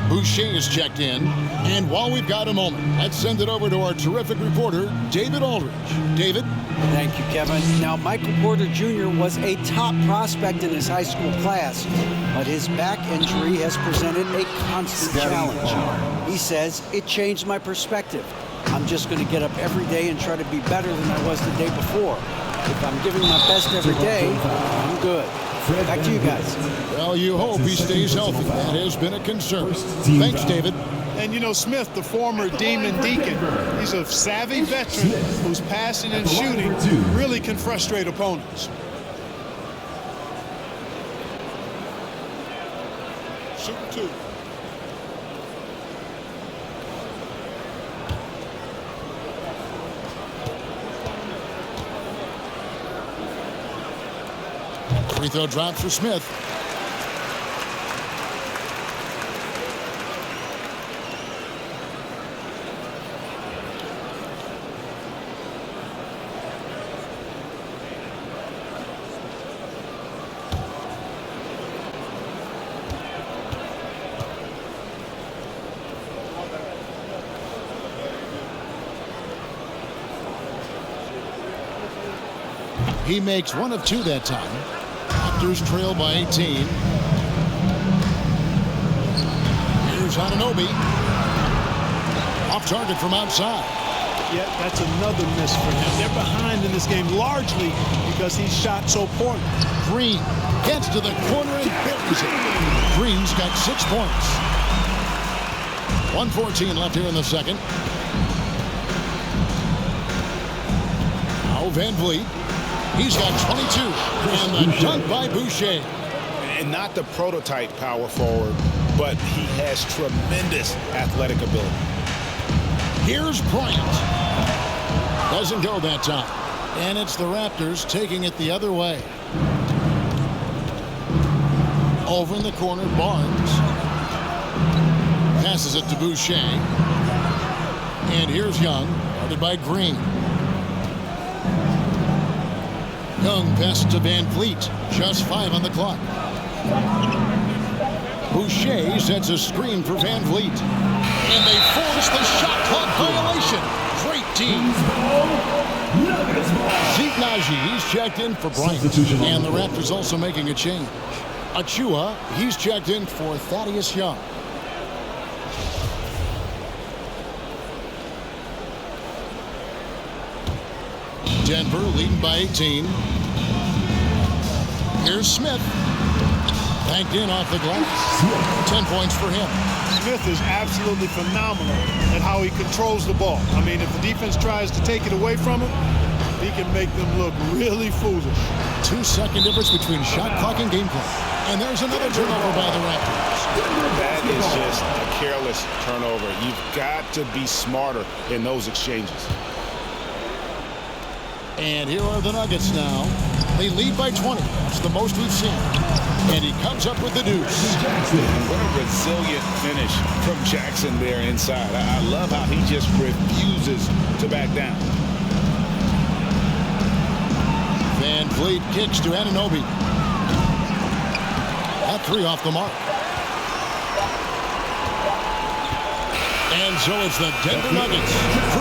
Boucher is checked in. And while we've got a moment, let's send it over to our terrific reporter, David Aldridge. David? Thank you, Kevin. Now, Michael Porter Jr. was a top prospect in his high school class, but his back injury has presented a constant challenge. He says, it changed my perspective. I'm just going to get up every day and try to be better than I was the day before. If I'm giving my best every day, I'm good. Back to you guys. Well, you hope he stays healthy. That has been a concern. Thanks, David. And you know, Smith, the former Demon Deacon, he's a savvy veteran whose passing and shooting really can frustrate opponents. Shoot 2. Free throw drops for Smith. He makes 1 of 2 that time. Raptors trail by 18. Here's Anunoby. Off target from outside. Yeah, that's another miss for him. They're behind in this game largely because he shot so poorly. Green gets to the corner and buries it. Green's got 6 points. 1:14 left here in the second. Now VanVleet. He's got 22. And the dunk by Boucher. And not the prototype power forward, but he has tremendous athletic ability. Here's Bryant. Doesn't go that time. And it's the Raptors taking it the other way. Over in the corner, Barnes. Passes it to Boucher. And here's Young, guarded by Green. Young passes to VanVleet. Just 5 on the clock. Boucher sets a screen for VanVleet. And they force the shot clock violation. Great team. Zeke Naji, he's checked in for Bryant. And the Raptors also making a change. Achua, he's checked in for Thaddeus Young. Denver leading by 18. Here's Smith. Banked in off the glass. 10 points for him. Smith is absolutely phenomenal at how he controls the ball. I mean, if the defense tries to take it away from him, he can make them look really foolish. 2-second difference between shot clock and game clock. And there's another turnover by the Raptors. That is just a careless turnover. You've got to be smarter in those exchanges. And here are the Nuggets now. They lead by 20. That's the most we've seen. And he comes up with the deuce. What a resilient finish from Jackson there inside. I love how he just refuses to back down. VanVleet kicks to Anunoby. That three off the mark. And so it's the Denver Nuggets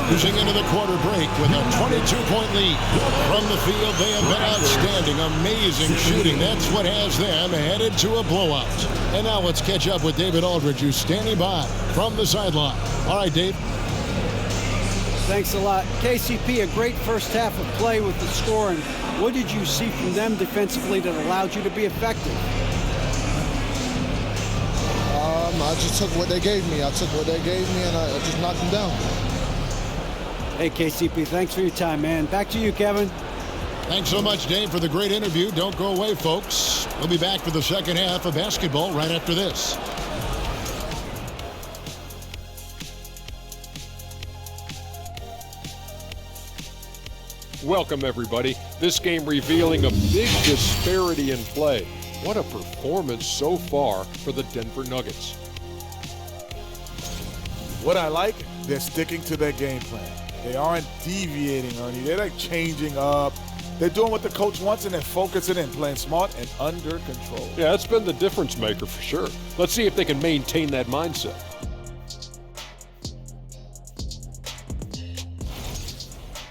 cruising into the quarter break with a 22-point lead. From the field, they have been outstanding. Amazing shooting. That's what has them headed to a blowout. And now let's catch up with David Aldridge, who's standing by from the sideline. All right, Dave. Thanks a lot. KCP, a great first half of play with the scoring. What did you see from them defensively that allowed you to be effective? I just took what they gave me. I took what they gave me, and I just knocked them down. Hey, KCP, thanks for your time, man. Back to you, Kevin. Thanks so much, Dave, for the great interview. Don't go away, folks. We'll be back for the second half of basketball right after this. Welcome, everybody. This game revealing a big disparity in play. What a performance so far for the Denver Nuggets. What I like, they're sticking to their game plan. They aren't deviating, Ernie. They're like changing up. They're doing what the coach wants, and they're focusing in, playing smart and under control. Yeah, that's been the difference maker for sure. Let's see if they can maintain that mindset.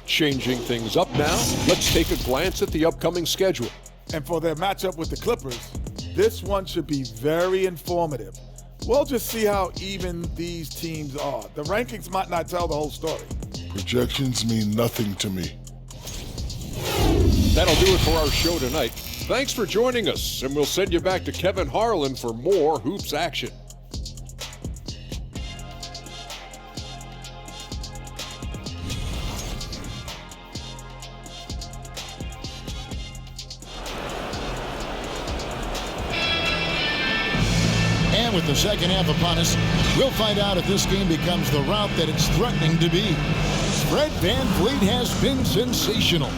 Changing things up now, let's take a glance at the upcoming schedule. And for their matchup with the Clippers, this one should be very informative. We'll just see how even these teams are. The rankings might not tell the whole story. Projections mean nothing to me. That'll do it for our show tonight. Thanks for joining us, and we'll send you back to Kevin Harlan for more hoops action. And with the second half upon us, we'll find out if this game becomes the route that it's threatening to be. Fred VanVleet has been sensational.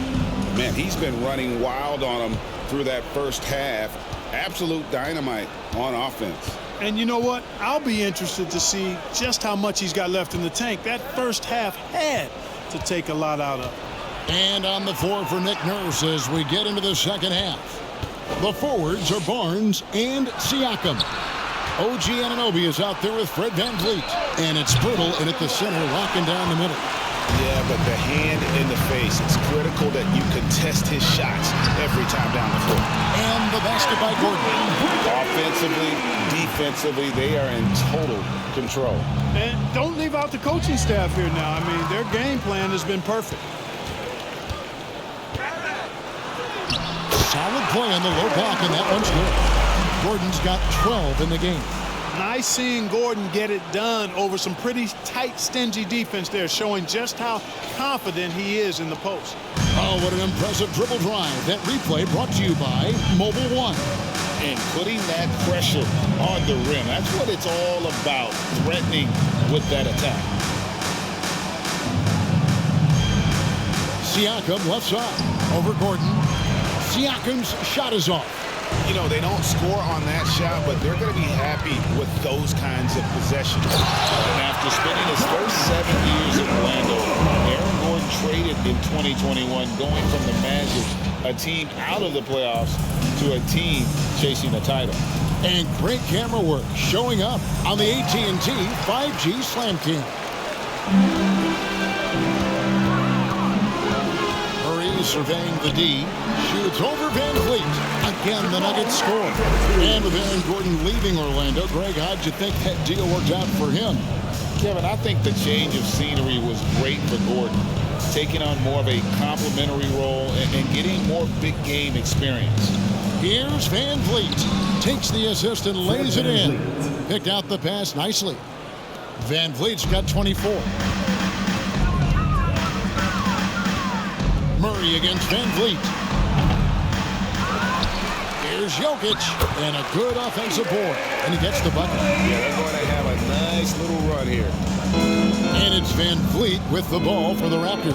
Man, he's been running wild on him through that first half. Absolute dynamite on offense. And you know what? I'll be interested to see just how much he's got left in the tank. That first half had to take a lot out of. And on the floor for Nick Nurse as we get into the second half. The forwards are Barnes and Siakam. OG Anunoby is out there with Fred VanVleet. And it's Pirtle in at the center, locking down the middle. Yeah, but the hand in the face, it's critical that you contest his shots every time down the floor. And the basket by Gordon. Offensively, defensively, they are in total control. And don't leave out the coaching staff here now. I mean, their game plan has been perfect. Solid play on the low block, and that one's good. Gordon's got 12 in the game. Nice seeing Gordon get it done over some pretty tight, stingy defense there, showing just how confident he is in the post. Oh, what an impressive dribble drive. That replay brought to you by Mobile One. And putting that pressure on the rim. That's what it's all about, threatening with that attack. Siakam left side over Gordon. Siakam's shot is off. You know, they don't score on that shot, but they're going to be happy with those kinds of possessions. And after spending his first 7 years in Orlando, Aaron Gordon traded in 2021, going from the Magic, a team out of the playoffs, to a team chasing a title. And great camera work showing up on the AT&T 5G Slam Cam. Surveying the D, shoots over VanVleet. Again, the Nuggets score. And with Aaron Gordon leaving Orlando, Greg, how'd you think that deal worked out for him? Kevin, I think the change of scenery was great for Gordon, taking on more of a complimentary role and getting more big game experience. Here's VanVleet. Takes the assist and lays it in. Picked out the pass nicely. VanVleet's got 24. Murray against VanVleet. Here's Jokic, and a good offensive board, and he gets the bucket. Yeah, they're going to have a nice little run here. And it's VanVleet with the ball for the Raptors.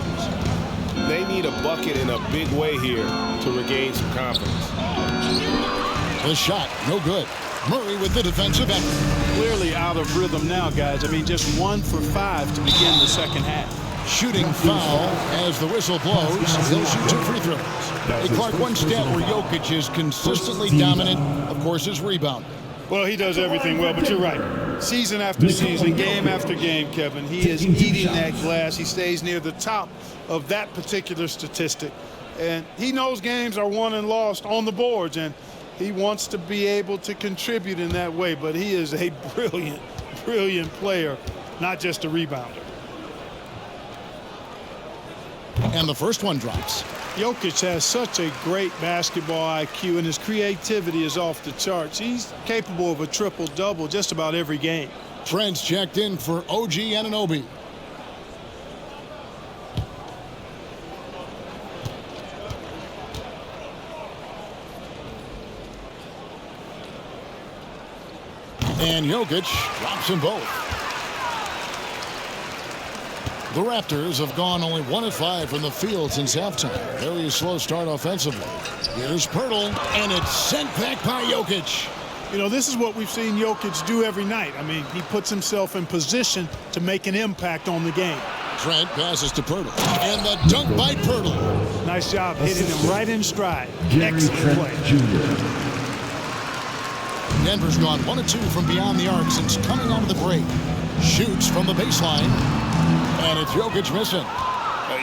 They need a bucket in a big way here to regain some confidence. The shot, no good. Murray with the defensive effort. Clearly out of rhythm now, guys. I mean, just 1 for 5 to begin the second half. Shooting foul as the whistle blows. He'll shoot 2 free throws. Hey, Clark, one stat where Jokic is consistently dominant, of course, is rebound. Well, he does everything well, but you're right. Season after season, game after game, Kevin, he is eating that glass. He stays near the top of that particular statistic. And he knows games are won and lost on the boards, and he wants to be able to contribute in that way. But he is a brilliant, brilliant player, not just a rebounder. And the first one drops. Jokic has such a great basketball IQ, and his creativity is off the charts. He's capable of a triple-double just about every game. Trent's checked in for OG Anunoby. And Jokic drops them both. The Raptors have gone only 1 of 5 from the field since halftime. Very slow start offensively. Here's Pirtle, and it's sent back by Jokic. You know, this is what we've seen Jokic do every night. I mean, he puts himself in position to make an impact on the game. Trent passes to Pirtle, and the dunk by Pirtle. Nice job hitting him right in stride. Excellent play. Denver's gone 1 of 2 from beyond the arc since coming out of the break. Shoots from the baseline. And it's Jokic missing.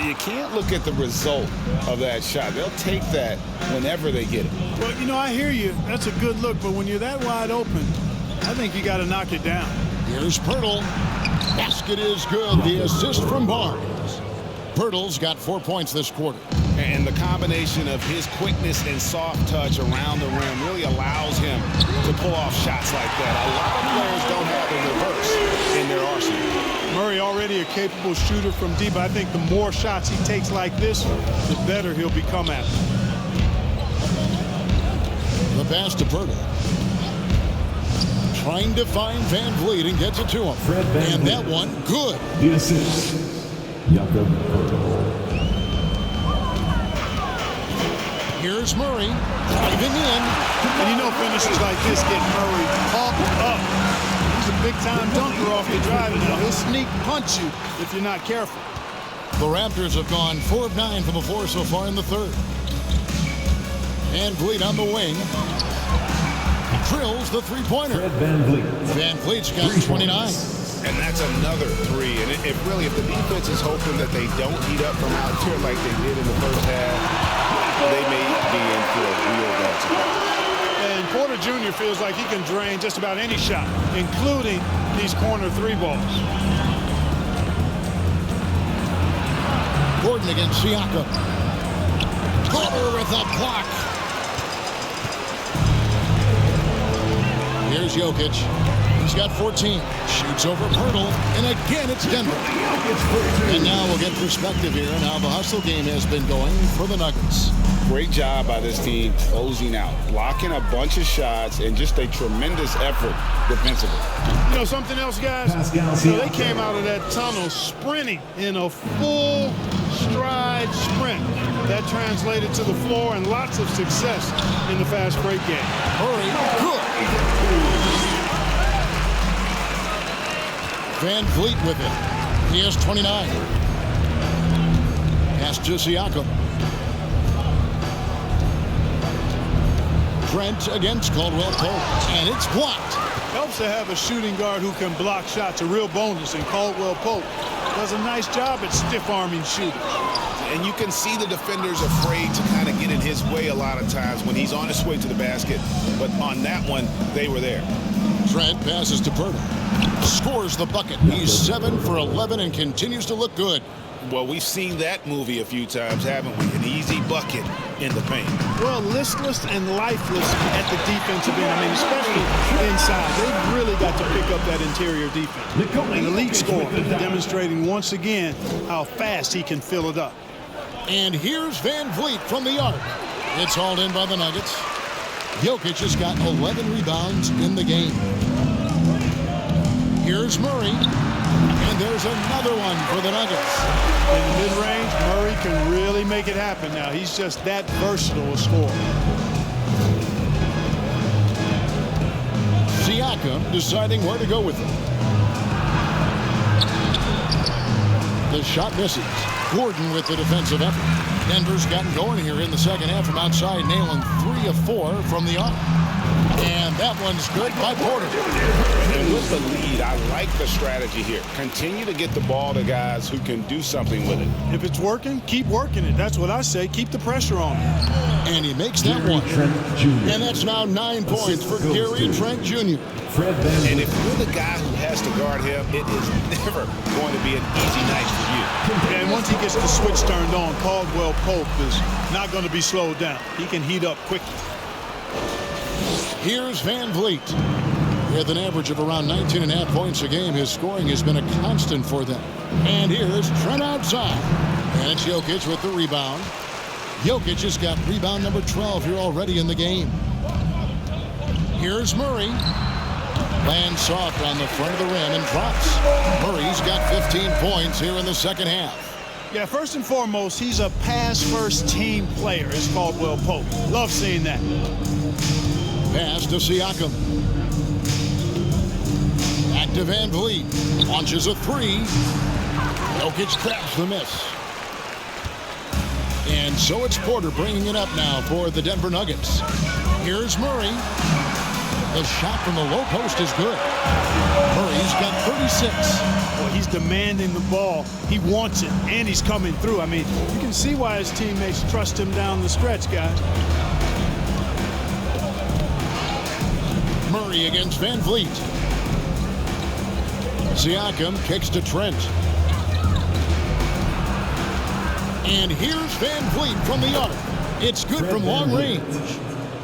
You can't look at the result of that shot. They'll take that whenever they get it. Well, you know, I hear you. That's a good look. But when you're that wide open, I think you got to knock it down. Here's Pirtle. Basket is good. The assist from Barnes. Pirtle's got 4 points this quarter. And the combination of his quickness and soft touch around the rim really allows him to pull off shots like that. A lot of players don't have the reverse in their arsenal. Murray already a capable shooter from deep. I think the more shots he takes like this, the better he'll become at it. The pass to Pirtle. Trying to find VanVleet and gets it to him. And that one, good. The assist. Here's Murray driving in. And you know finishes like this get Murray pumped up. He's a big-time dunker off the drive now. He'll sneak punch you if you're not careful. The Raptors have gone 4 of 9 from the floor so far in the third. VanVleet on the wing. Drills the three-pointer. VanVleet's got 29. And that's another 3. And if the defense is hoping that they don't heat up from out here like they did in the first half, they may be in for a real bad surprise. And Porter Jr. feels like he can drain just about any shot, including these corner 3 balls. Gordon against Siakam. Carter with a block. Here's Jokic. He's got 14. Shoots over Pirtle. And again, it's Denver. And now we'll get perspective here on how the hustle game has been going for the Nuggets. Great job by this team closing out, blocking a bunch of shots, and just a tremendous effort defensively. You know something else, guys? They came out of that tunnel sprinting in a full stride sprint. That translated to the floor and lots of success in the fast break game. Murray, good. VanVleet with it. He has 29. Pass to Siakam. Trent against Caldwell Pope, and it's blocked. Helps to have a shooting guard who can block shots, a real bonus, and Caldwell Pope does a nice job at stiff-arming shooters. And you can see the defenders afraid to kind of get in his way a lot of times when he's on his way to the basket. But on that one, they were there. Trent passes to Pirtle. Scores the bucket. He's 7 for 11 and continues to look good. Well, we've seen that movie a few times, haven't we? An easy bucket in the paint. Well, listless and lifeless at the defensive end. I mean, especially inside. They've really got to pick up that interior defense. An elite scorer, demonstrating once again how fast he can fill it up. And here's VanVleet from the arc. It's hauled in by the Nuggets. Jokic has got 11 rebounds in the game. Here's Murray. And there's another one for the Nuggets. In the mid-range, Murray can really make it happen now. He's just that versatile a scorer. Siakam deciding where to go with it. The shot misses. Gordon with the defensive effort. Denver's gotten going here in the second half from outside, nailing 3 of 4 from the arc. And that one's good by Porter. And with the lead, I like the strategy here. Continue to get the ball to guys who can do something with it. If it's working, keep working it. That's what I say. Keep the pressure on. And he makes that one. And that's now 9 points for Gary Trent Jr. And if you're the guy who has to guard him, it is never going to be an easy night for you. And once he gets the switch turned on, Caldwell Pope is not going to be slowed down. He can heat up quickly. Here's VanVleet. With an average of around 19.5 points a game, his scoring has been a constant for them. And here's Trent outside. And it's Jokic with the rebound. Jokic has got rebound number 12 here already in the game. Here's Murray. Lands soft on the front of the rim and drops. Murray's got 15 points here in the second half. Yeah, first and foremost, he's a pass-first team player, is Caldwell Pope. Love seeing that. Pass to Siakam. Back to VanVleet. Launches a 3. Jokic traps the miss. And so it's Porter bringing it up now for the Denver Nuggets. Here's Murray. The shot from the low post is good. Murray's got 36. Well, he's demanding the ball. He wants it, and he's coming through. I mean, you can see why his teammates trust him down the stretch, guys. Murray against VanVleet. Siakam kicks to Trent. And here's VanVleet from the arc. It's good from long range.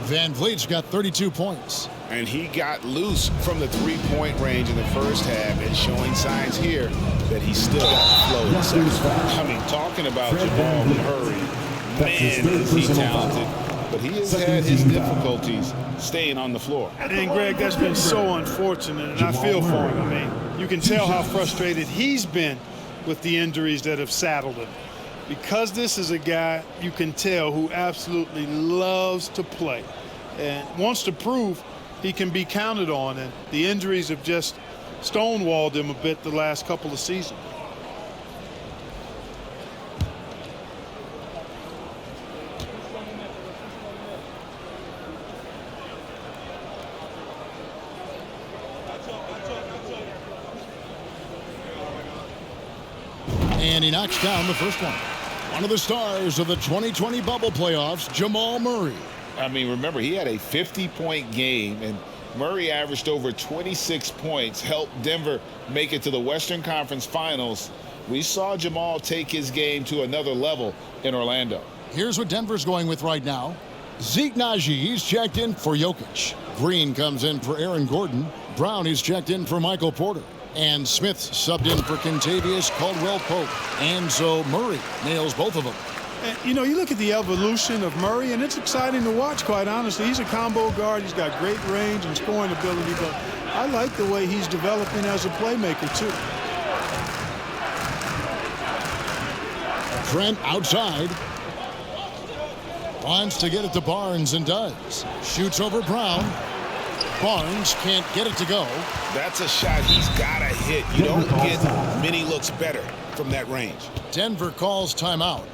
VanVleet's got 32 points. And he got loose from the three-point range in the first half and showing signs here that he's still got flow in the second. I mean, talking about Jamal Murray, man, is he talented. But he has had his difficulties staying on the floor. And Greg, that's been so unfortunate, and I feel for him. I mean, you can tell how frustrated he's been with the injuries that have saddled him. Because this is a guy you can tell who absolutely loves to play and wants to prove he can be counted on, and the injuries have just stonewalled him a bit the last couple of seasons. And he knocks down the first one. One of the stars of the 2020 bubble playoffs, Jamal Murray. I mean, remember, he had a 50-point game, and Murray averaged over 26 points, helped Denver make it to the Western Conference Finals. We saw Jamal take his game to another level in Orlando. Here's what Denver's going with right now. Zeke Naji, he's checked in for Jokic. Green comes in for Aaron Gordon. Brown, he's checked in for Michael Porter. And Smith subbed in for Kentavious Caldwell-Pope. And so Murray nails both of them. And, you know, you look at the evolution of Murray, and it's exciting to watch, quite honestly. He's a combo guard. He's got great range and scoring ability, but I like the way he's developing as a playmaker, too. Trent outside. Wants to get it to Barnes and does. Shoots over Brown. Barnes can't get it to go. That's a shot he's got to hit. You don't get many looks better from that range. Denver calls timeout.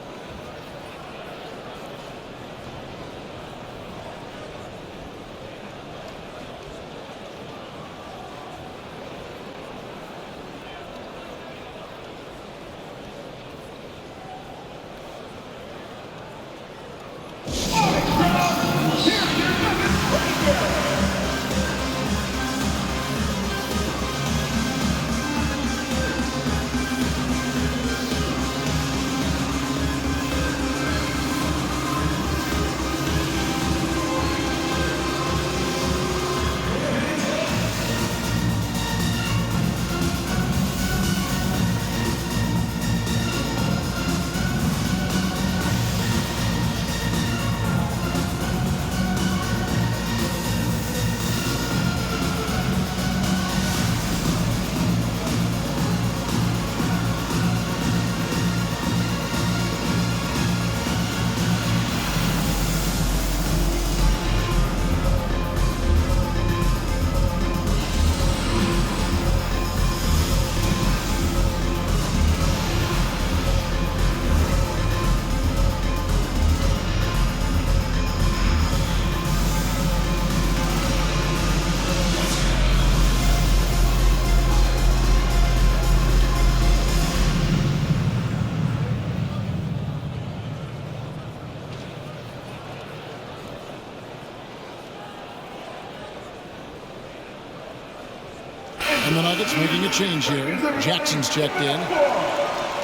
And the Nuggets making a change here. Jackson's checked in.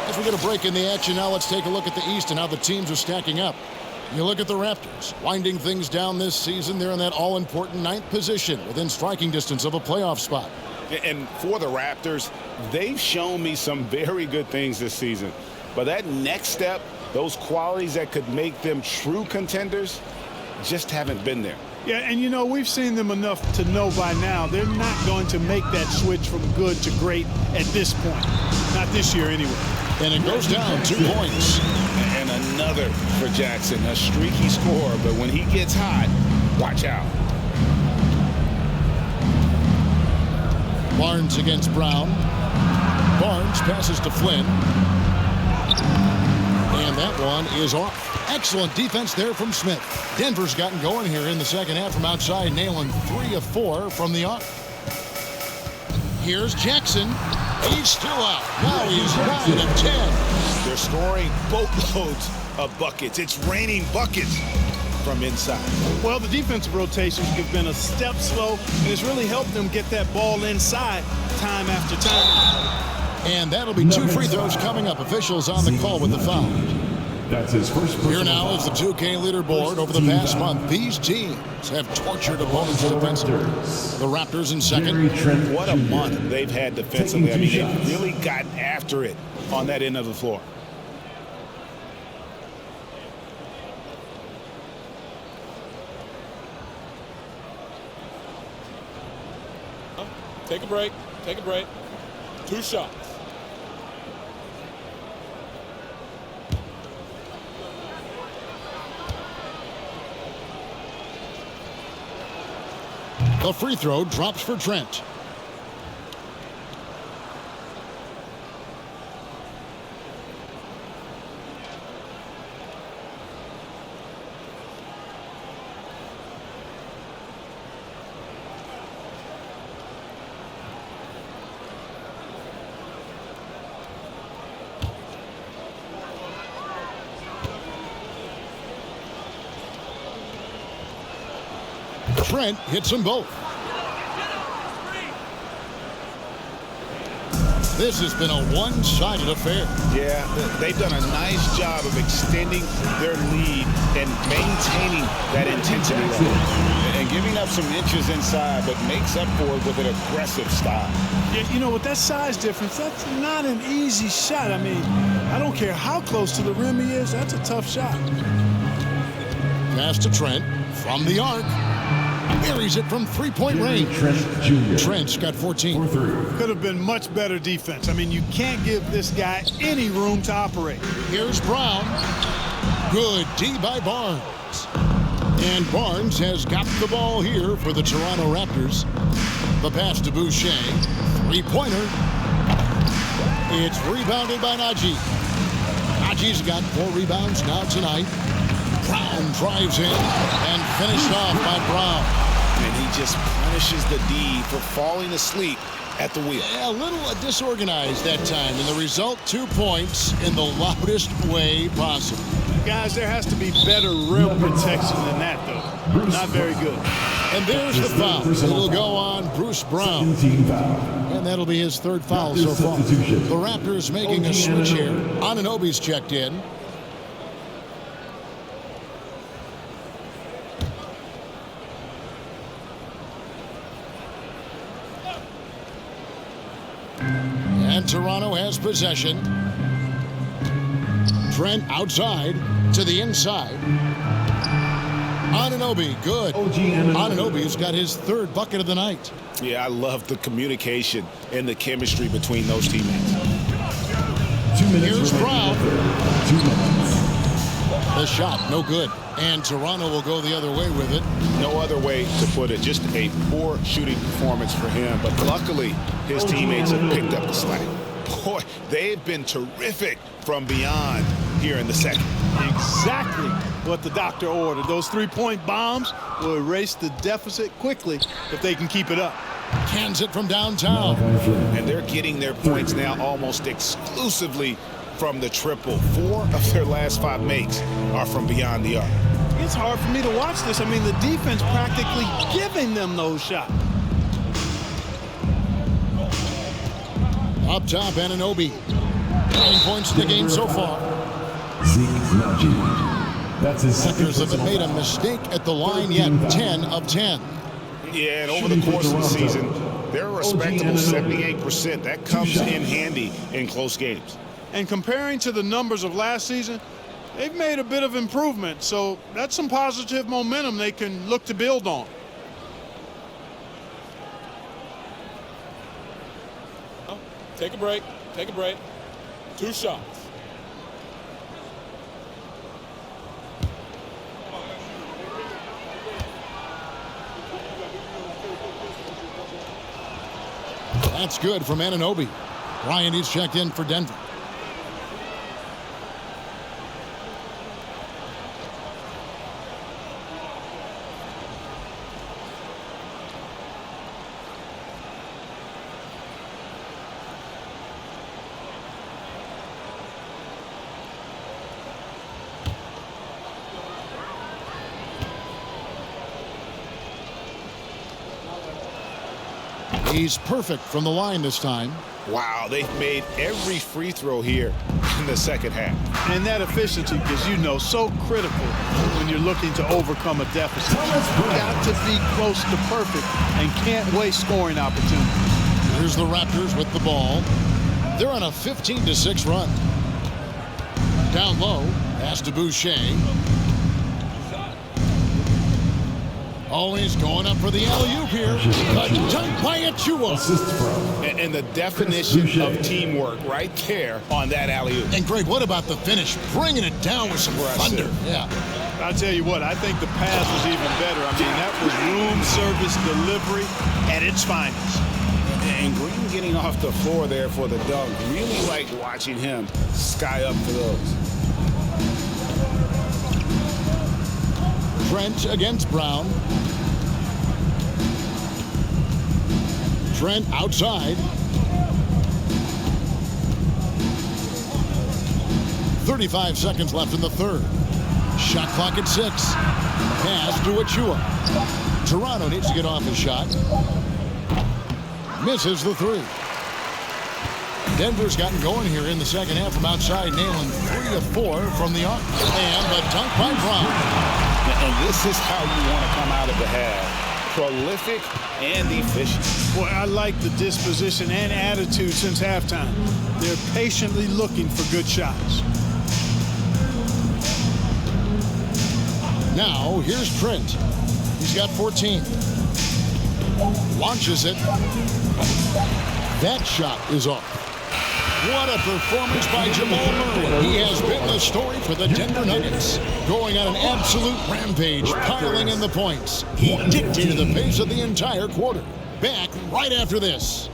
As we get a break in the action now, let's take a look at the East and how the teams are stacking up. You look at the Raptors, winding things down this season. They're in that all-important 9th position within striking distance of a playoff spot. And for the Raptors, they've shown me some very good things this season. But that next step, those qualities that could make them true contenders, just haven't been there. Yeah, and you know, we've seen them enough to know by now they're not going to make that switch from good to great at this point. Not this year anyway. And it goes down 2 points. And another for Jackson, a streaky scorer, but when he gets hot, watch out. Barnes against Brown. Barnes passes to Flynn. And that one is off. Excellent defense there from Smith. Denver's gotten going here in the second half from outside, nailing 3 of 4 from the arc. Here's Jackson. He's still out. Now he's 9 of 10. They're scoring boatloads of buckets. It's raining buckets from inside. Well, the defensive rotations have been a step slow, and it's really helped them get that ball inside time after time. And that'll be 2 free throws coming up. Officials on the call with the foul. That's his first. Here now is the 2K leaderboard over the past month. These teams have tortured opponents defensively. The Raptors in second. What a month they've had defensively. I mean, they've really gotten after it on that end of the floor. Take a break. Take a break. 2 shots. The free throw drops for Trent. Trent hits them both. This has been a one-sided affair. Yeah, they've done a nice job of extending their lead and maintaining that intensity level. And giving up some inches inside, but makes up for it with an aggressive style. Yeah, you know, with that size difference, that's not an easy shot. I mean, I don't care how close to the rim he is, that's a tough shot. Pass to Trent from the arc. Buries it from 3-point range. Trent's got 14. Could have been much better defense. I mean, you can't give this guy any room to operate. Here's Brown. Good D by Barnes. And Barnes has got the ball here for the Toronto Raptors. The pass to Boucher. 3-pointer. It's rebounded by Najee. Najee's got 4 rebounds now tonight. Brown drives in and finished off by Brown. And he just punishes the D for falling asleep at the wheel. Yeah, a little disorganized that time. And the result, 2 points in the loudest way possible. Guys, there has to be better rim protection than that, though. Not very good. And there's the foul. It'll go on Bruce Brown. And that'll be his 3rd foul so far. The Raptors making a switch here. Anunoby's checked in. And Toronto has possession. Trent outside to the inside. Anunoby, good. Anunoby's got his 3rd bucket of the night. Yeah, I love the communication and the chemistry between those teammates. 2 minutes. Here's Brown. 2 minutes. The shot, no good. And Toronto will go the other way with it. No other way to put it. Just a poor shooting performance for him. But luckily, his teammates have picked up the slack. Boy, they've been terrific from beyond here in the second. Exactly what the doctor ordered. Those 3-point bombs will erase the deficit quickly if they can keep it up. Cans it from downtown. And they're getting their points now almost exclusively from the triple. 4 of their last 5 makes are from beyond the arc. It's hard for me to watch this. I mean, the defense practically giving them those shots. Up top, Anunoby. 9 points in the game so far. Zeke Naji. That's his second Raptors haven't made a mistake at the line yet. 10 of 10. Yeah, and over the course of the season, they're a respectable 78%. That comes in handy in close games. And comparing to the numbers of last season, they've made a bit of improvement. So that's some positive momentum they can look to build on. Take a break. Take a break. 2 shots. That's good from Anunoby. Ryan is checked in for Denver. He's perfect from the line this time. Wow, they've made every free throw here in the second half. And that efficiency is, so critical when you're looking to overcome a deficit. You've got to be close to perfect and can't waste scoring opportunities. Here's the Raptors with the ball. They're on a 15-6 run. Down low, pass to Boucher. Always going up for the alley-oop here. A dunk by Achua. And the definition of teamwork right there on that alley-oop. And Greg, what about the finish? Bringing it down with some thunder. Yeah. I'll tell you what, I think the pass was even better. I mean, that was room service delivery at its finest. And Green getting off the floor there for the dunk. Really like watching him sky up for those. Trent against Brown. Trent outside. 35 seconds left in the third. Shot clock at 6. Pass to Achua. Toronto needs to get off his shot. Misses the 3. Denver's gotten going here in the second half from outside, nailing 3 of 4 from the arc. And the dunk by Brown. And this is how you want to come out of the half. Prolific and efficient. Boy, I like the disposition and attitude since halftime. They're patiently looking for good shots. Now, here's Trent. He's got 14. Launches it. That shot is off. What a performance by Jamal Murray. He has been the story for the Denver Nuggets. Going on an absolute rampage, piling in the points. He dictated the pace of the entire quarter. Back right after this.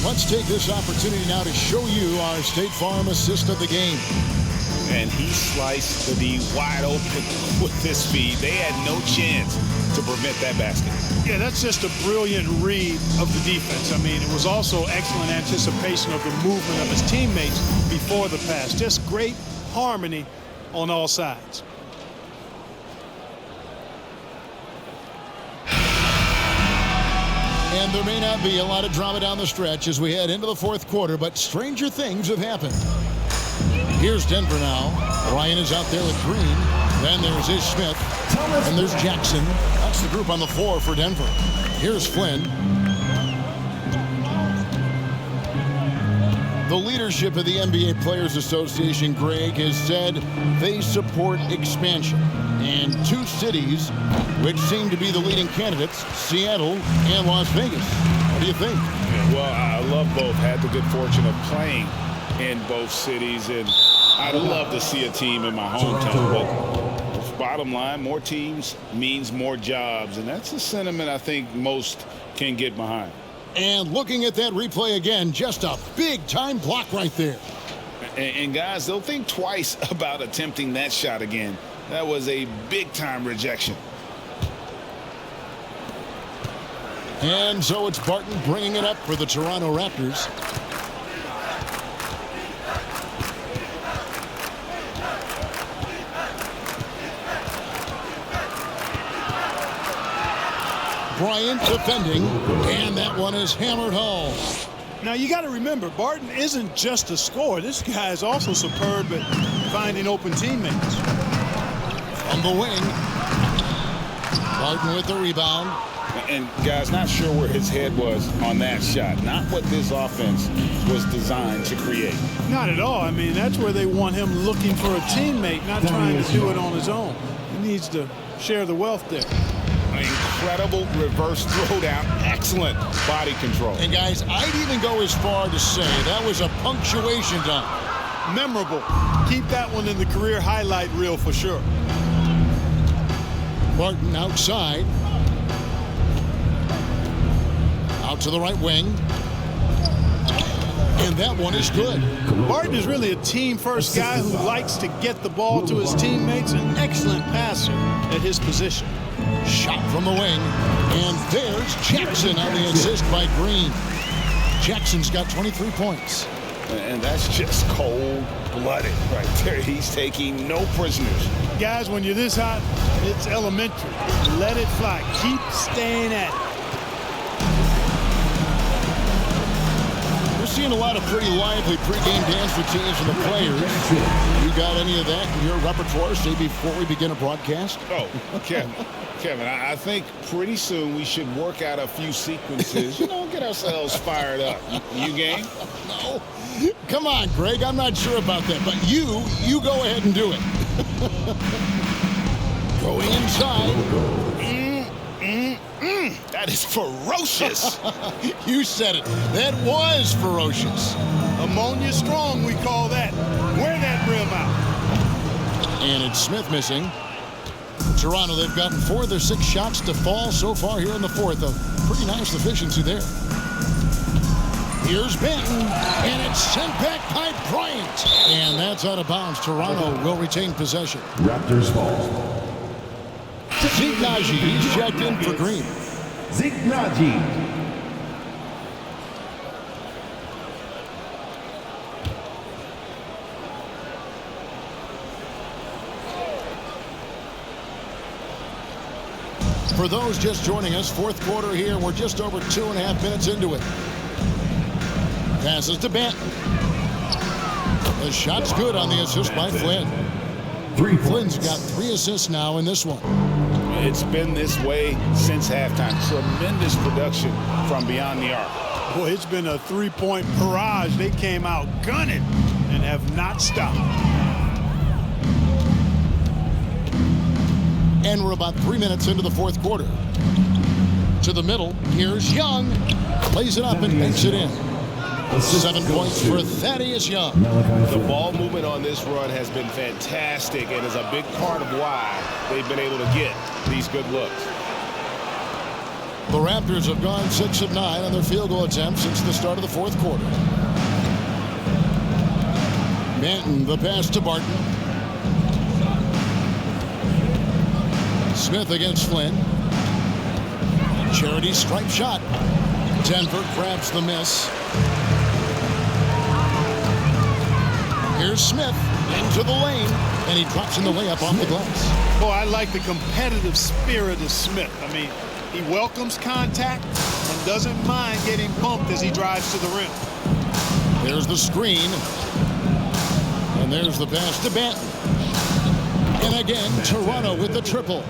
Let's take this opportunity now to show you our State Farm assist of the game. And he sliced the wide open with his speed. They had no chance to prevent that basket. Yeah, that's just a brilliant read of the defense. I mean, it was also excellent anticipation of the movement of his teammates before the pass. Just great harmony on all sides. And there may not be a lot of drama down the stretch as we head into the fourth quarter, but stranger things have happened. Here's Denver now. Ryan is out there with Green. Then there's Ish Smith. And there's Jackson. That's the group on the floor for Denver. Here's Flynn. The leadership of the NBA Players Association, Greg, has said they support expansion. And two cities which seem to be the leading candidates, Seattle and Las Vegas. What do you think? Well, I love both. Had the good fortune of playing in both cities, and I'd love to see a team in my hometown. But bottom line, more teams means more jobs, and that's a sentiment I think most can get behind. And looking at that replay again, just a big-time block right there. And guys, they'll think twice about attempting that shot again. That was a big-time rejection. And so it's Barton bringing it up for the Toronto Raptors. Bryant defending, and that one is hammered home. Now, you got to remember, Barton isn't just a scorer. This guy is also superb at finding open teammates. From the wing, Barton with the rebound. And, guys, not sure where his head was on that shot. Not what this offense was designed to create. Not at all. I mean, that's where they want him looking for a teammate, not trying to do it on his own. He needs to share the wealth there. Incredible reverse throwdown. Excellent body control. And, guys, I'd even go as far to say that was a punctuation dunk. Memorable. Keep that one in the career highlight reel for sure. Barton outside. Out to the right wing. And that one is good. Barton is really a team-first guy who likes to get the ball to his teammates. An excellent passer at his position. Shot from the wing. And there's Jackson on the assist by Green. Jackson's got 23 points. And that's just cold-blooded right there. He's taking no prisoners. Guys, when you're this hot, it's elementary. Let it fly. Keep staying at it. We're seeing a lot of pretty lively pregame dance routines from the players. You got any of that in your repertoire, say, before we begin a broadcast? Oh, Kevin, I think pretty soon we should work out a few sequences, get ourselves fired up. You game? No. Come on, Greg. I'm not sure about that, but you go ahead and do it. Going inside. That is ferocious. You said it. That was ferocious. Ammonia strong, we call that. Wear that rim out. And it's Smith missing. Toronto, they've gotten 4 of their 6 shots to fall so far here in the fourth. A pretty nice efficiency there. Here's Benton, and it's sent back by Bryant. And that's out of bounds. Toronto will retain possession. Raptors ball. Zeke Naji, he's checked in for Green. Zeke Naji. For those just joining us, fourth quarter here. We're just over 2.5 minutes into it. Passes to Benton. The shot's good on the assist by Flynn. Flynn's got 3 assists now in this one. It's been this way since halftime. Tremendous production from beyond the arc. Boy, it's been a 3-point barrage. They came out gunning and have not stopped. And we're about 3 minutes into the fourth quarter. To the middle, here's Young. Plays it up and makes it in. 7 points for Thaddeus Young. The ball movement on this run has been fantastic and is a big part of why they've been able to get these good looks. The Raptors have gone 6 of 9 on their field goal attempts since the start of the fourth quarter. Benton, the pass to Barton. Smith against Flynn. Charity stripe shot. Denver grabs the miss. Here's Smith into the lane, and he drops in the layup off the glass. Boy, I like the competitive spirit of Smith. I mean, he welcomes contact, and doesn't mind getting bumped as he drives to the rim. There's the screen. And there's the pass to Benton. And again, Toronto with the triple.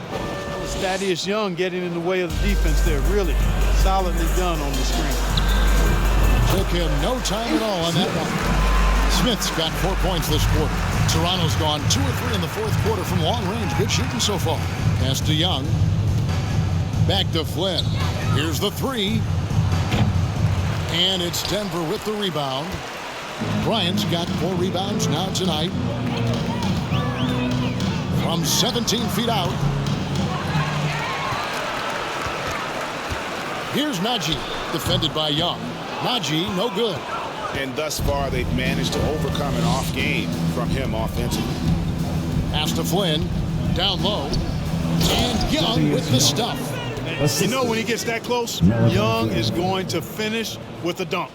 Thaddeus Young getting in the way of the defense there. Really solidly done on the screen. Took him no time at all on that one. Smith's got 4 points this quarter. Toronto's gone 2 or 3 in the fourth quarter from long range. Good shooting so far. Pass to Young. Back to Flynn. Here's the three. And it's Denver with the rebound. Bryant's got 4 rebounds now tonight. From 17 feet out. Here's Najee, defended by Young. Najee, no good. And thus far, they've managed to overcome an off game from him offensively. Pass to Flynn, down low. And Young with the stuff. You know, when he gets that close, Young is going to finish with a dunk.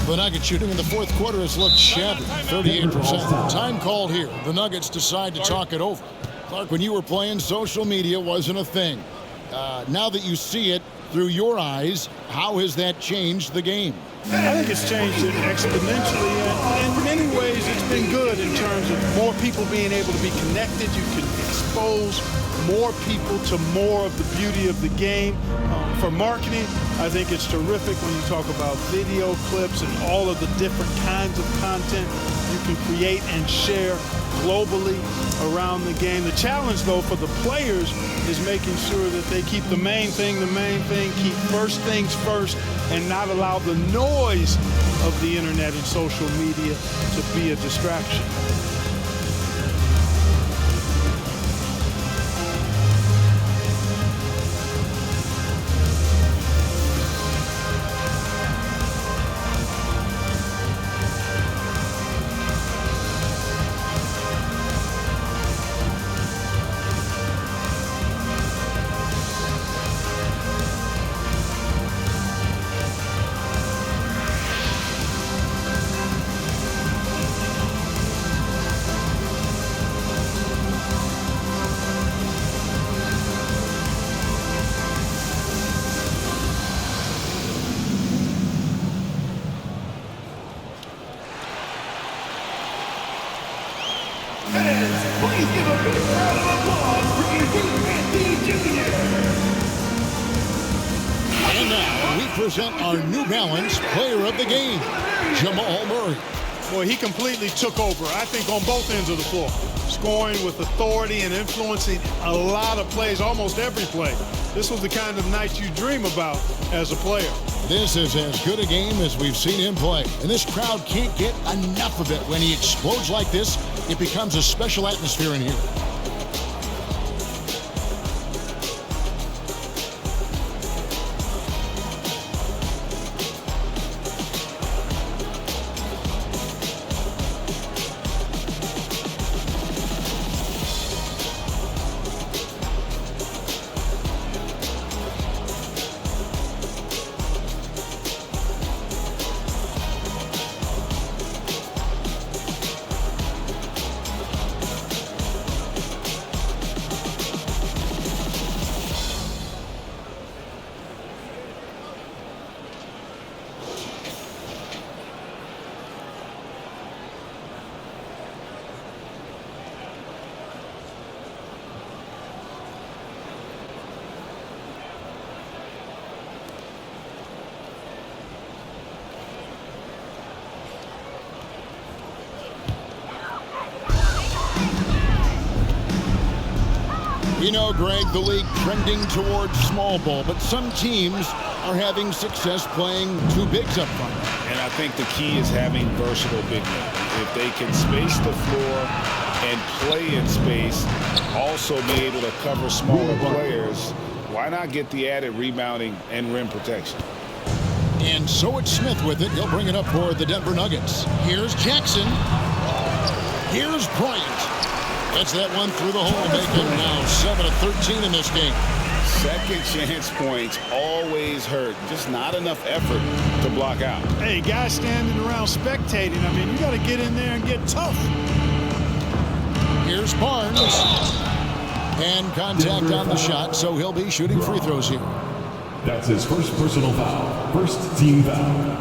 The Nuggets shooting in the fourth quarter has looked shabby, 38%. Time called here. The Nuggets decide to talk it over. Clark, when you were playing, social media wasn't a thing. Now that you see it through your eyes, how has that changed the game? I think it's changed it exponentially, and in many ways it's been good in terms of more people being able to be connected. You can expose more people to more of the beauty of the game. For marketing, I think it's terrific when you talk about video clips and all of the different kinds of content you can create and share globally around the game. The challenge, though, for the players is making sure that they keep the main thing, keep first things first, and not allow the noise of the internet and social media to be a distraction. Please give a big round of applause for VanVleet Jr. And now we present our New Balance Player of the Game, Jamal Murray. Boy, he completely took over, I think, on both ends of the floor. Scoring with authority and influencing a lot of plays, almost every play. This was the kind of night you dream about as a player. This is as good a game as we've seen him play. And this crowd can't get enough of it. When he explodes like this, it becomes a special atmosphere in here. You know, Greg, the league trending towards small ball, but some teams are having success playing two bigs up front. And I think the key is having versatile big men. If they can space the floor and play in space, also be able to cover smaller players, why not get the added rebounding and rim protection? And so it's Smith with it. He'll bring it up for the Denver Nuggets. Here's Jackson. Here's Bryant. Gets that one through the hole, making now 7 of 13 in this game. Second chance points always hurt. Just not enough effort to block out. Hey, guys standing around spectating, I mean, you got to get in there and get tough. Here's Barnes. And contact on the shot, so he'll be shooting free throws here. That's his first personal foul. First team foul.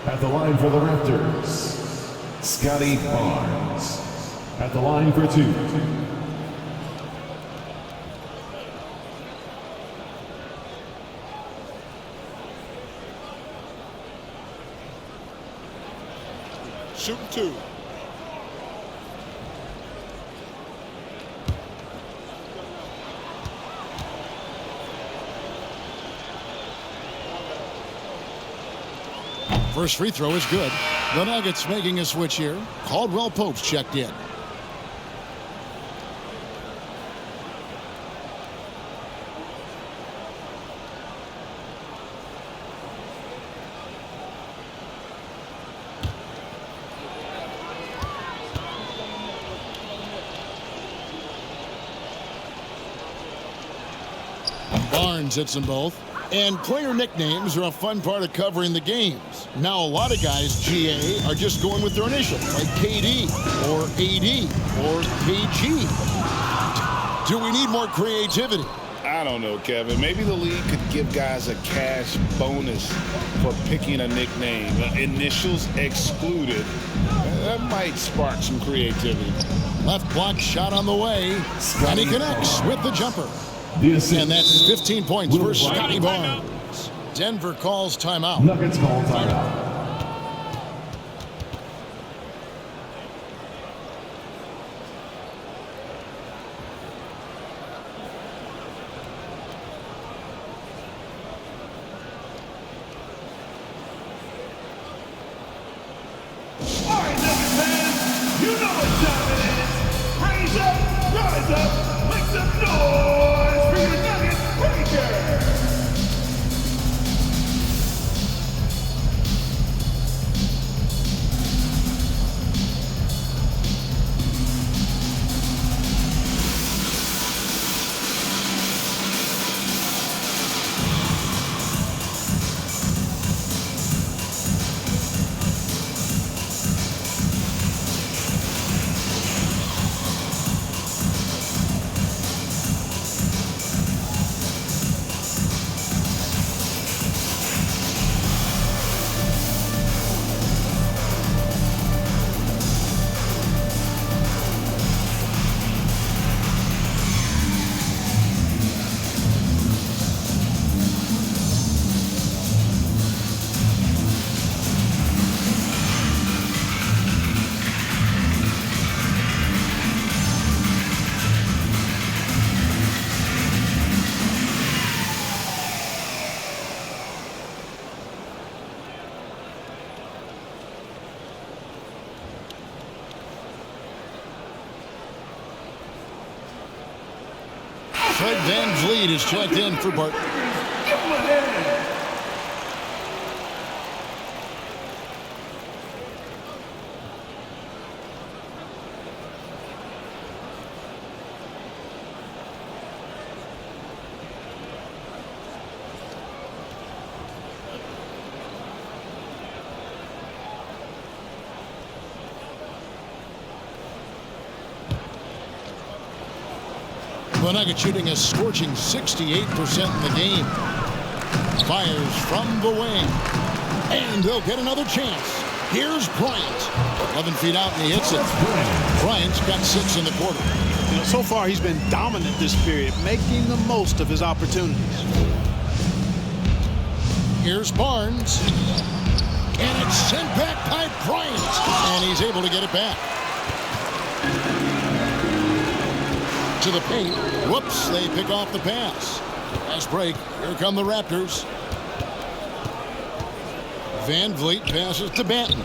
At the line for the Raptors, Scotty Barnes. At the line for 2. Shooting 2. First free throw is good. The Nuggets making a switch here. Caldwell Pope's checked in. Barnes hits them both. And player nicknames are a fun part of covering the games. Now, a lot of guys, GA, are just going with their initials, like KD or AD or KG. Do we need more creativity? I don't know, Kevin. Maybe the league could give guys a cash bonus for picking a nickname. Initials excluded. That might spark some creativity. Left block shot on the way. And he connects with the jumper. And that's 15 points for Scotty Barnes. Denver calls timeout. Nuggets call timeout. All right, Nuggets fans, you know what time it is. Raise up, rise up, make some noise for your Nuggets Breakers. Fred VanVleet is checked in for Bart. Give him a hand. The Nuggets shooting a scorching 68% in the game. Fires from the wing. And they'll get another chance. Here's Bryant. 11 feet out and he hits it. Bryant's got 6 in the quarter. You know, so far he's been dominant this period, making the most of his opportunities. Here's Barnes. And it's sent back by Bryant. And he's able to get it back. To the paint. Whoops, they pick off the pass. Fast break. Here come the Raptors. VanVleet passes to Banton.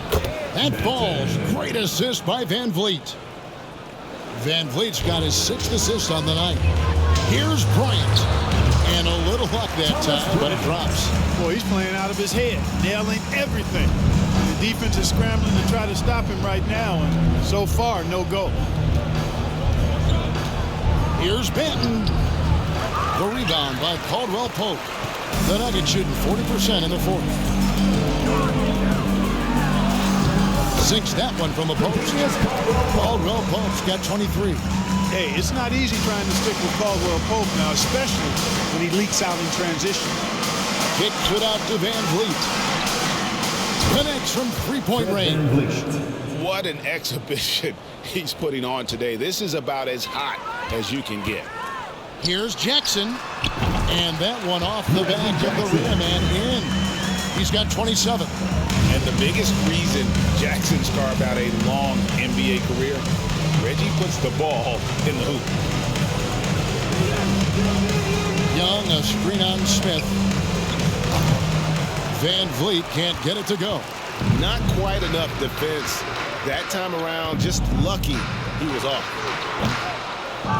That falls. Great assist by VanVleet. VanVleet's got his 6th assist on the night. Here's Bryant. And a little luck that time, but it drops. Boy, he's playing out of his head, nailing everything. And the defense is scrambling to try to stop him right now, and so far, no go. Here's Banton. The rebound by Caldwell Pope. The Nuggets shooting 40% in the fourth. Sinks that one from the post. Caldwell Pope's got 23. Hey, it's not easy trying to stick with Caldwell Pope now, especially when he leaks out in transition. Kicks it out to VanVleet. Connects from three-point range. What an exhibition he's putting on today. This is about as hot as you can get. Here's Jackson. And that one off the back of the rim and in. He's got 27. And the biggest reason Jackson's carved out a long NBA career, Reggie puts the ball in the hoop. Young, a screen on Smith. VanVleet can't get it to go. Not quite enough defense that time around. Just lucky he was off.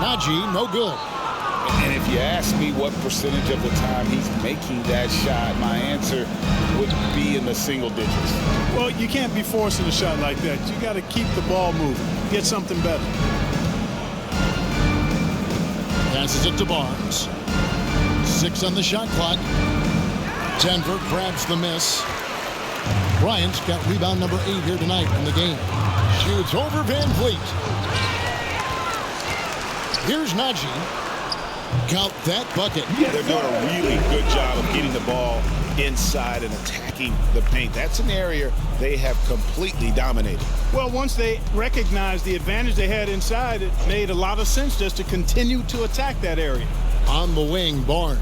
Najee, no good. And if you ask me what percentage of the time he's making that shot, my answer would be in the single digits. Well, you can't be forcing a shot like that. You got to keep the ball moving. Get something better. Passes it to Barnes. 6 on the shot clock. Denver grabs the miss. Bryant's got rebound number 8 here tonight in the game. Shoots over VanVleet. Here's Najee. Count that bucket. They're doing a really good job of getting the ball inside and attacking the paint. That's an area they have completely dominated. Well, once they recognized the advantage they had inside, it made a lot of sense just to continue to attack that area. On the wing, Barnes.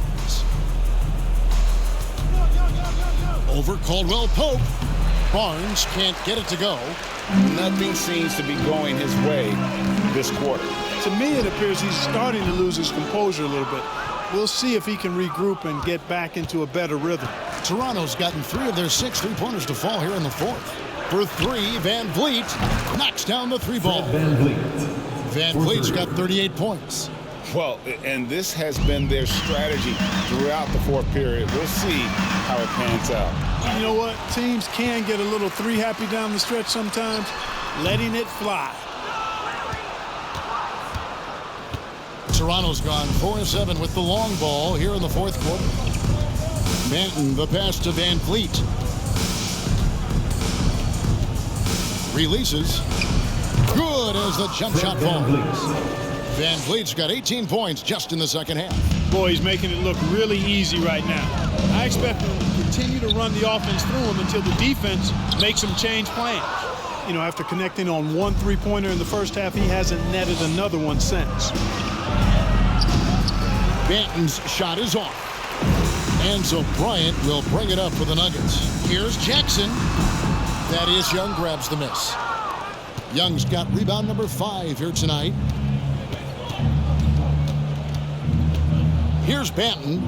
Over Caldwell Pope. Barnes can't get it to go. Nothing seems to be going his way this quarter. To me, it appears he's starting to lose his composure a little bit. We'll see if he can regroup and get back into a better rhythm. Toronto's gotten 3 of their 6 three-pointers to fall here in the fourth. For 3, VanVleet knocks down the 3-ball. VanVleet's got 38 points. Well, and this has been their strategy throughout the fourth period. We'll see how it pans out. You know what? Teams can get a little 3-happy down the stretch sometimes, letting it fly. Toronto's gone 4-7 with the long ball here in the fourth quarter. Manton, the pass to VanVleet. Releases. Good as the jump shot falls. VanVleet's got 18 points just in the second half. Boy, he's making it look really easy right now. I expect him to continue to run the offense through him until the defense makes him change plans. You know, after connecting on 1 3-pointer in the first half, he hasn't netted another one since. Banton's shot is off. And so Bryant will bring it up for the Nuggets. Here's Jackson. That is Young grabs the miss. Young's got rebound number 5 here tonight. Here's Banton.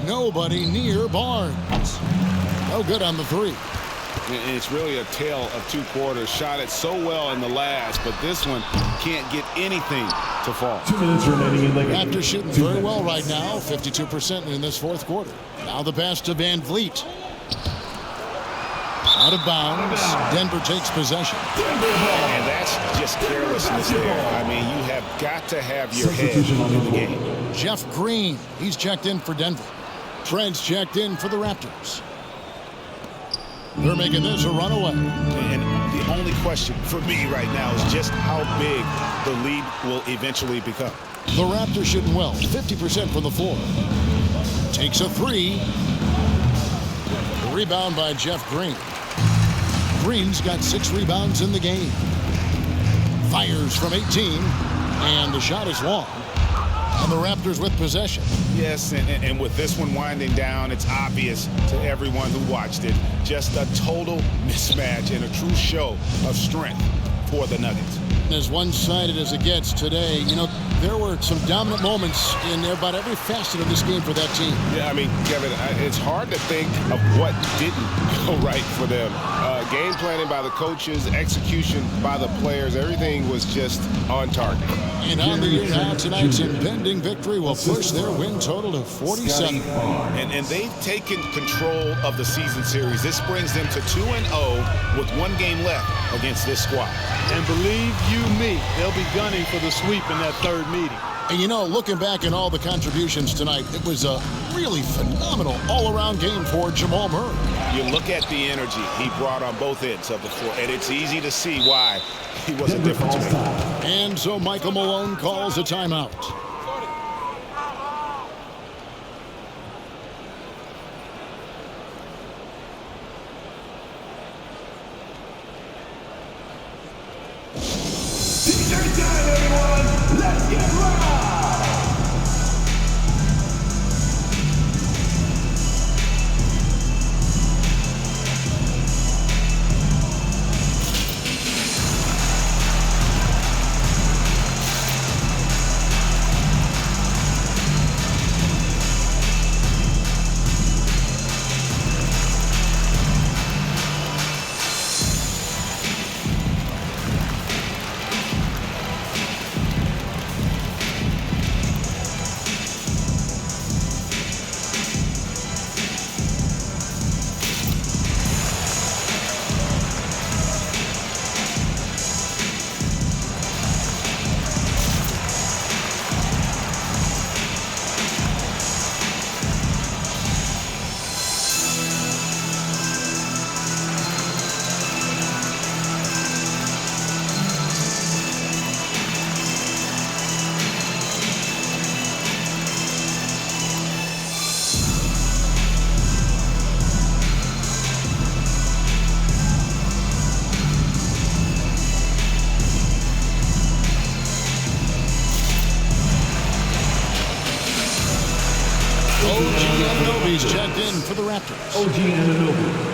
Nobody near Barnes. No good on the 3. And it's really a tale of 2 quarters. Shot it so well in the last, but this one can't get anything to fall. 2 minutes remaining in the game. Raptors shooting very well right now, 52% in this fourth quarter. Now the pass to VanVleet. Out of bounds. Denver takes possession. And that's just carelessness there. I mean, you have got to have your head in the game. Jeff Green, he's checked in for Denver. Trent's checked in for the Raptors. They're making this a runaway. And the only question for me right now is just how big the lead will eventually become. The Raptors shooting well, 50% from the floor. Takes a 3. Rebound by Jeff Green. Green's got 6 rebounds in the game. Fires from 18, and the shot is long. And the Raptors with possession. Yes, and with this one winding down, it's obvious to everyone who watched it. Just a total mismatch and a true show of strength for the Nuggets. As one-sided as it gets today, you know, there were some dominant moments in about every facet of this game for that team. Yeah, I mean, Kevin, it's hard to think of what didn't go right for them. Game planning by the coaches, execution by the players, everything was just on target. And on the year now, tonight's impending victory will push their win total to 47. And they've taken control of the season series. This brings them to 2-0 with 1 game left against this squad. And believe you me, they'll be gunning for the sweep in that third meeting. And you know, looking back at all the contributions tonight, it was a really phenomenal all-around game for Jamal Murray. You look at the energy he brought on both ends of the floor, and it's easy to see why he was a difference maker. And so Michael Malone calls a timeout. T-shirt time, everyone! Let's get loud! Anunoby's checked in for the Raptors. OG Anunoby.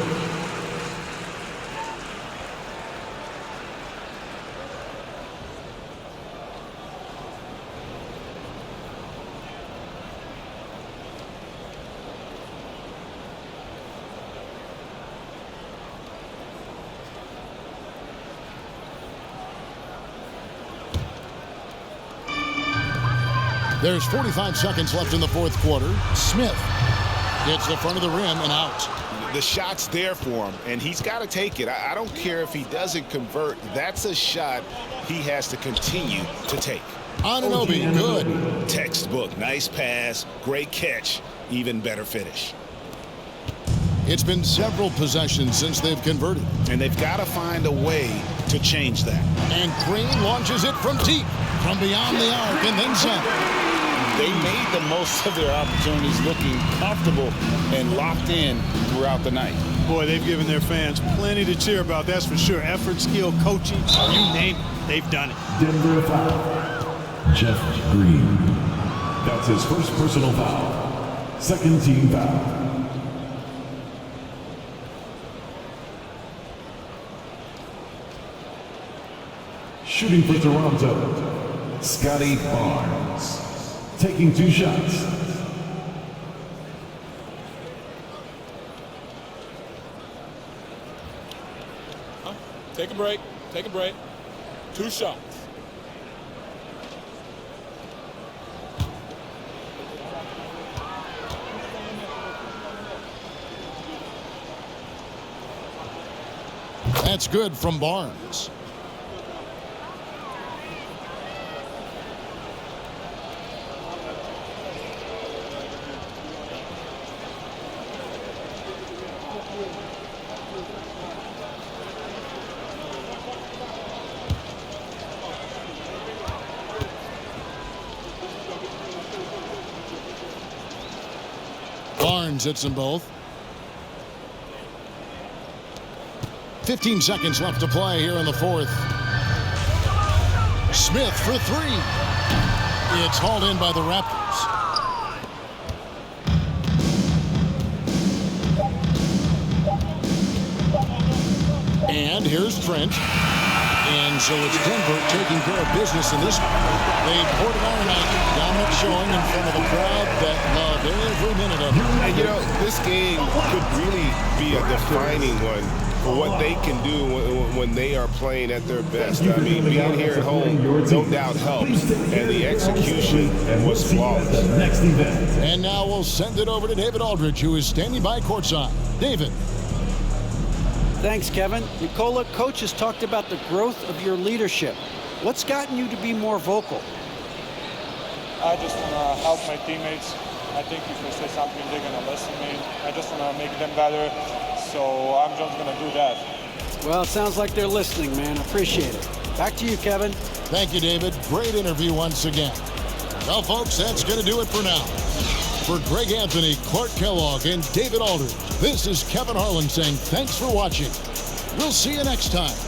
There's 45 seconds left in the fourth quarter. Smith gets the front of the rim and out. The shot's there for him, and he's got to take it. I don't care if he doesn't convert. That's a shot he has to continue to take. Anunoby, good. Textbook. Nice pass. Great catch. Even better finish. It's been several possessions since they've converted. And they've got to find a way to change that. And Green launches it from deep, from beyond the arc, and then some. They made the most of their opportunities, looking comfortable and locked in throughout the night. Boy, they've given their fans plenty to cheer about, that's for sure. Effort, skill, coaching, you name it, they've done it. Denver foul. Jeff Green. That's his first personal foul. Second team foul. Shooting for Toronto, Scotty Barnes. Taking 2 shots. Take a break. Take a break. 2 shots. That's good from Barnes. Barnes hits them both. 15 seconds left to play here in the fourth. Smith for 3. It's hauled in by the Raptors. And here's Trent. And so it's Denver taking care of business in this one. They poured it on tonight. Dominant showing in front of a crowd that loved every minute of it. And you know, this game could really be a defining one for what they can do when they are playing at their best. I mean, being here at home no doubt helps, and the execution was flawless. And now we'll send it over to David Aldridge, who is standing by courtside. David. Thanks, Kevin. Nikola, coach has talked about the growth of your leadership. What's gotten you to be more vocal? I just want to help my teammates. I think if I say something, they're going to listen to me. I just want to make them better, so I'm just going to do that. Well, it sounds like they're listening, man. Appreciate it. Back to you, Kevin. Thank you, David. Great interview once again. Well, folks, that's going to do it for now. For Greg Anthony, Clark Kellogg, and David Aldridge, this is Kevin Harlan saying thanks for watching. We'll see you next time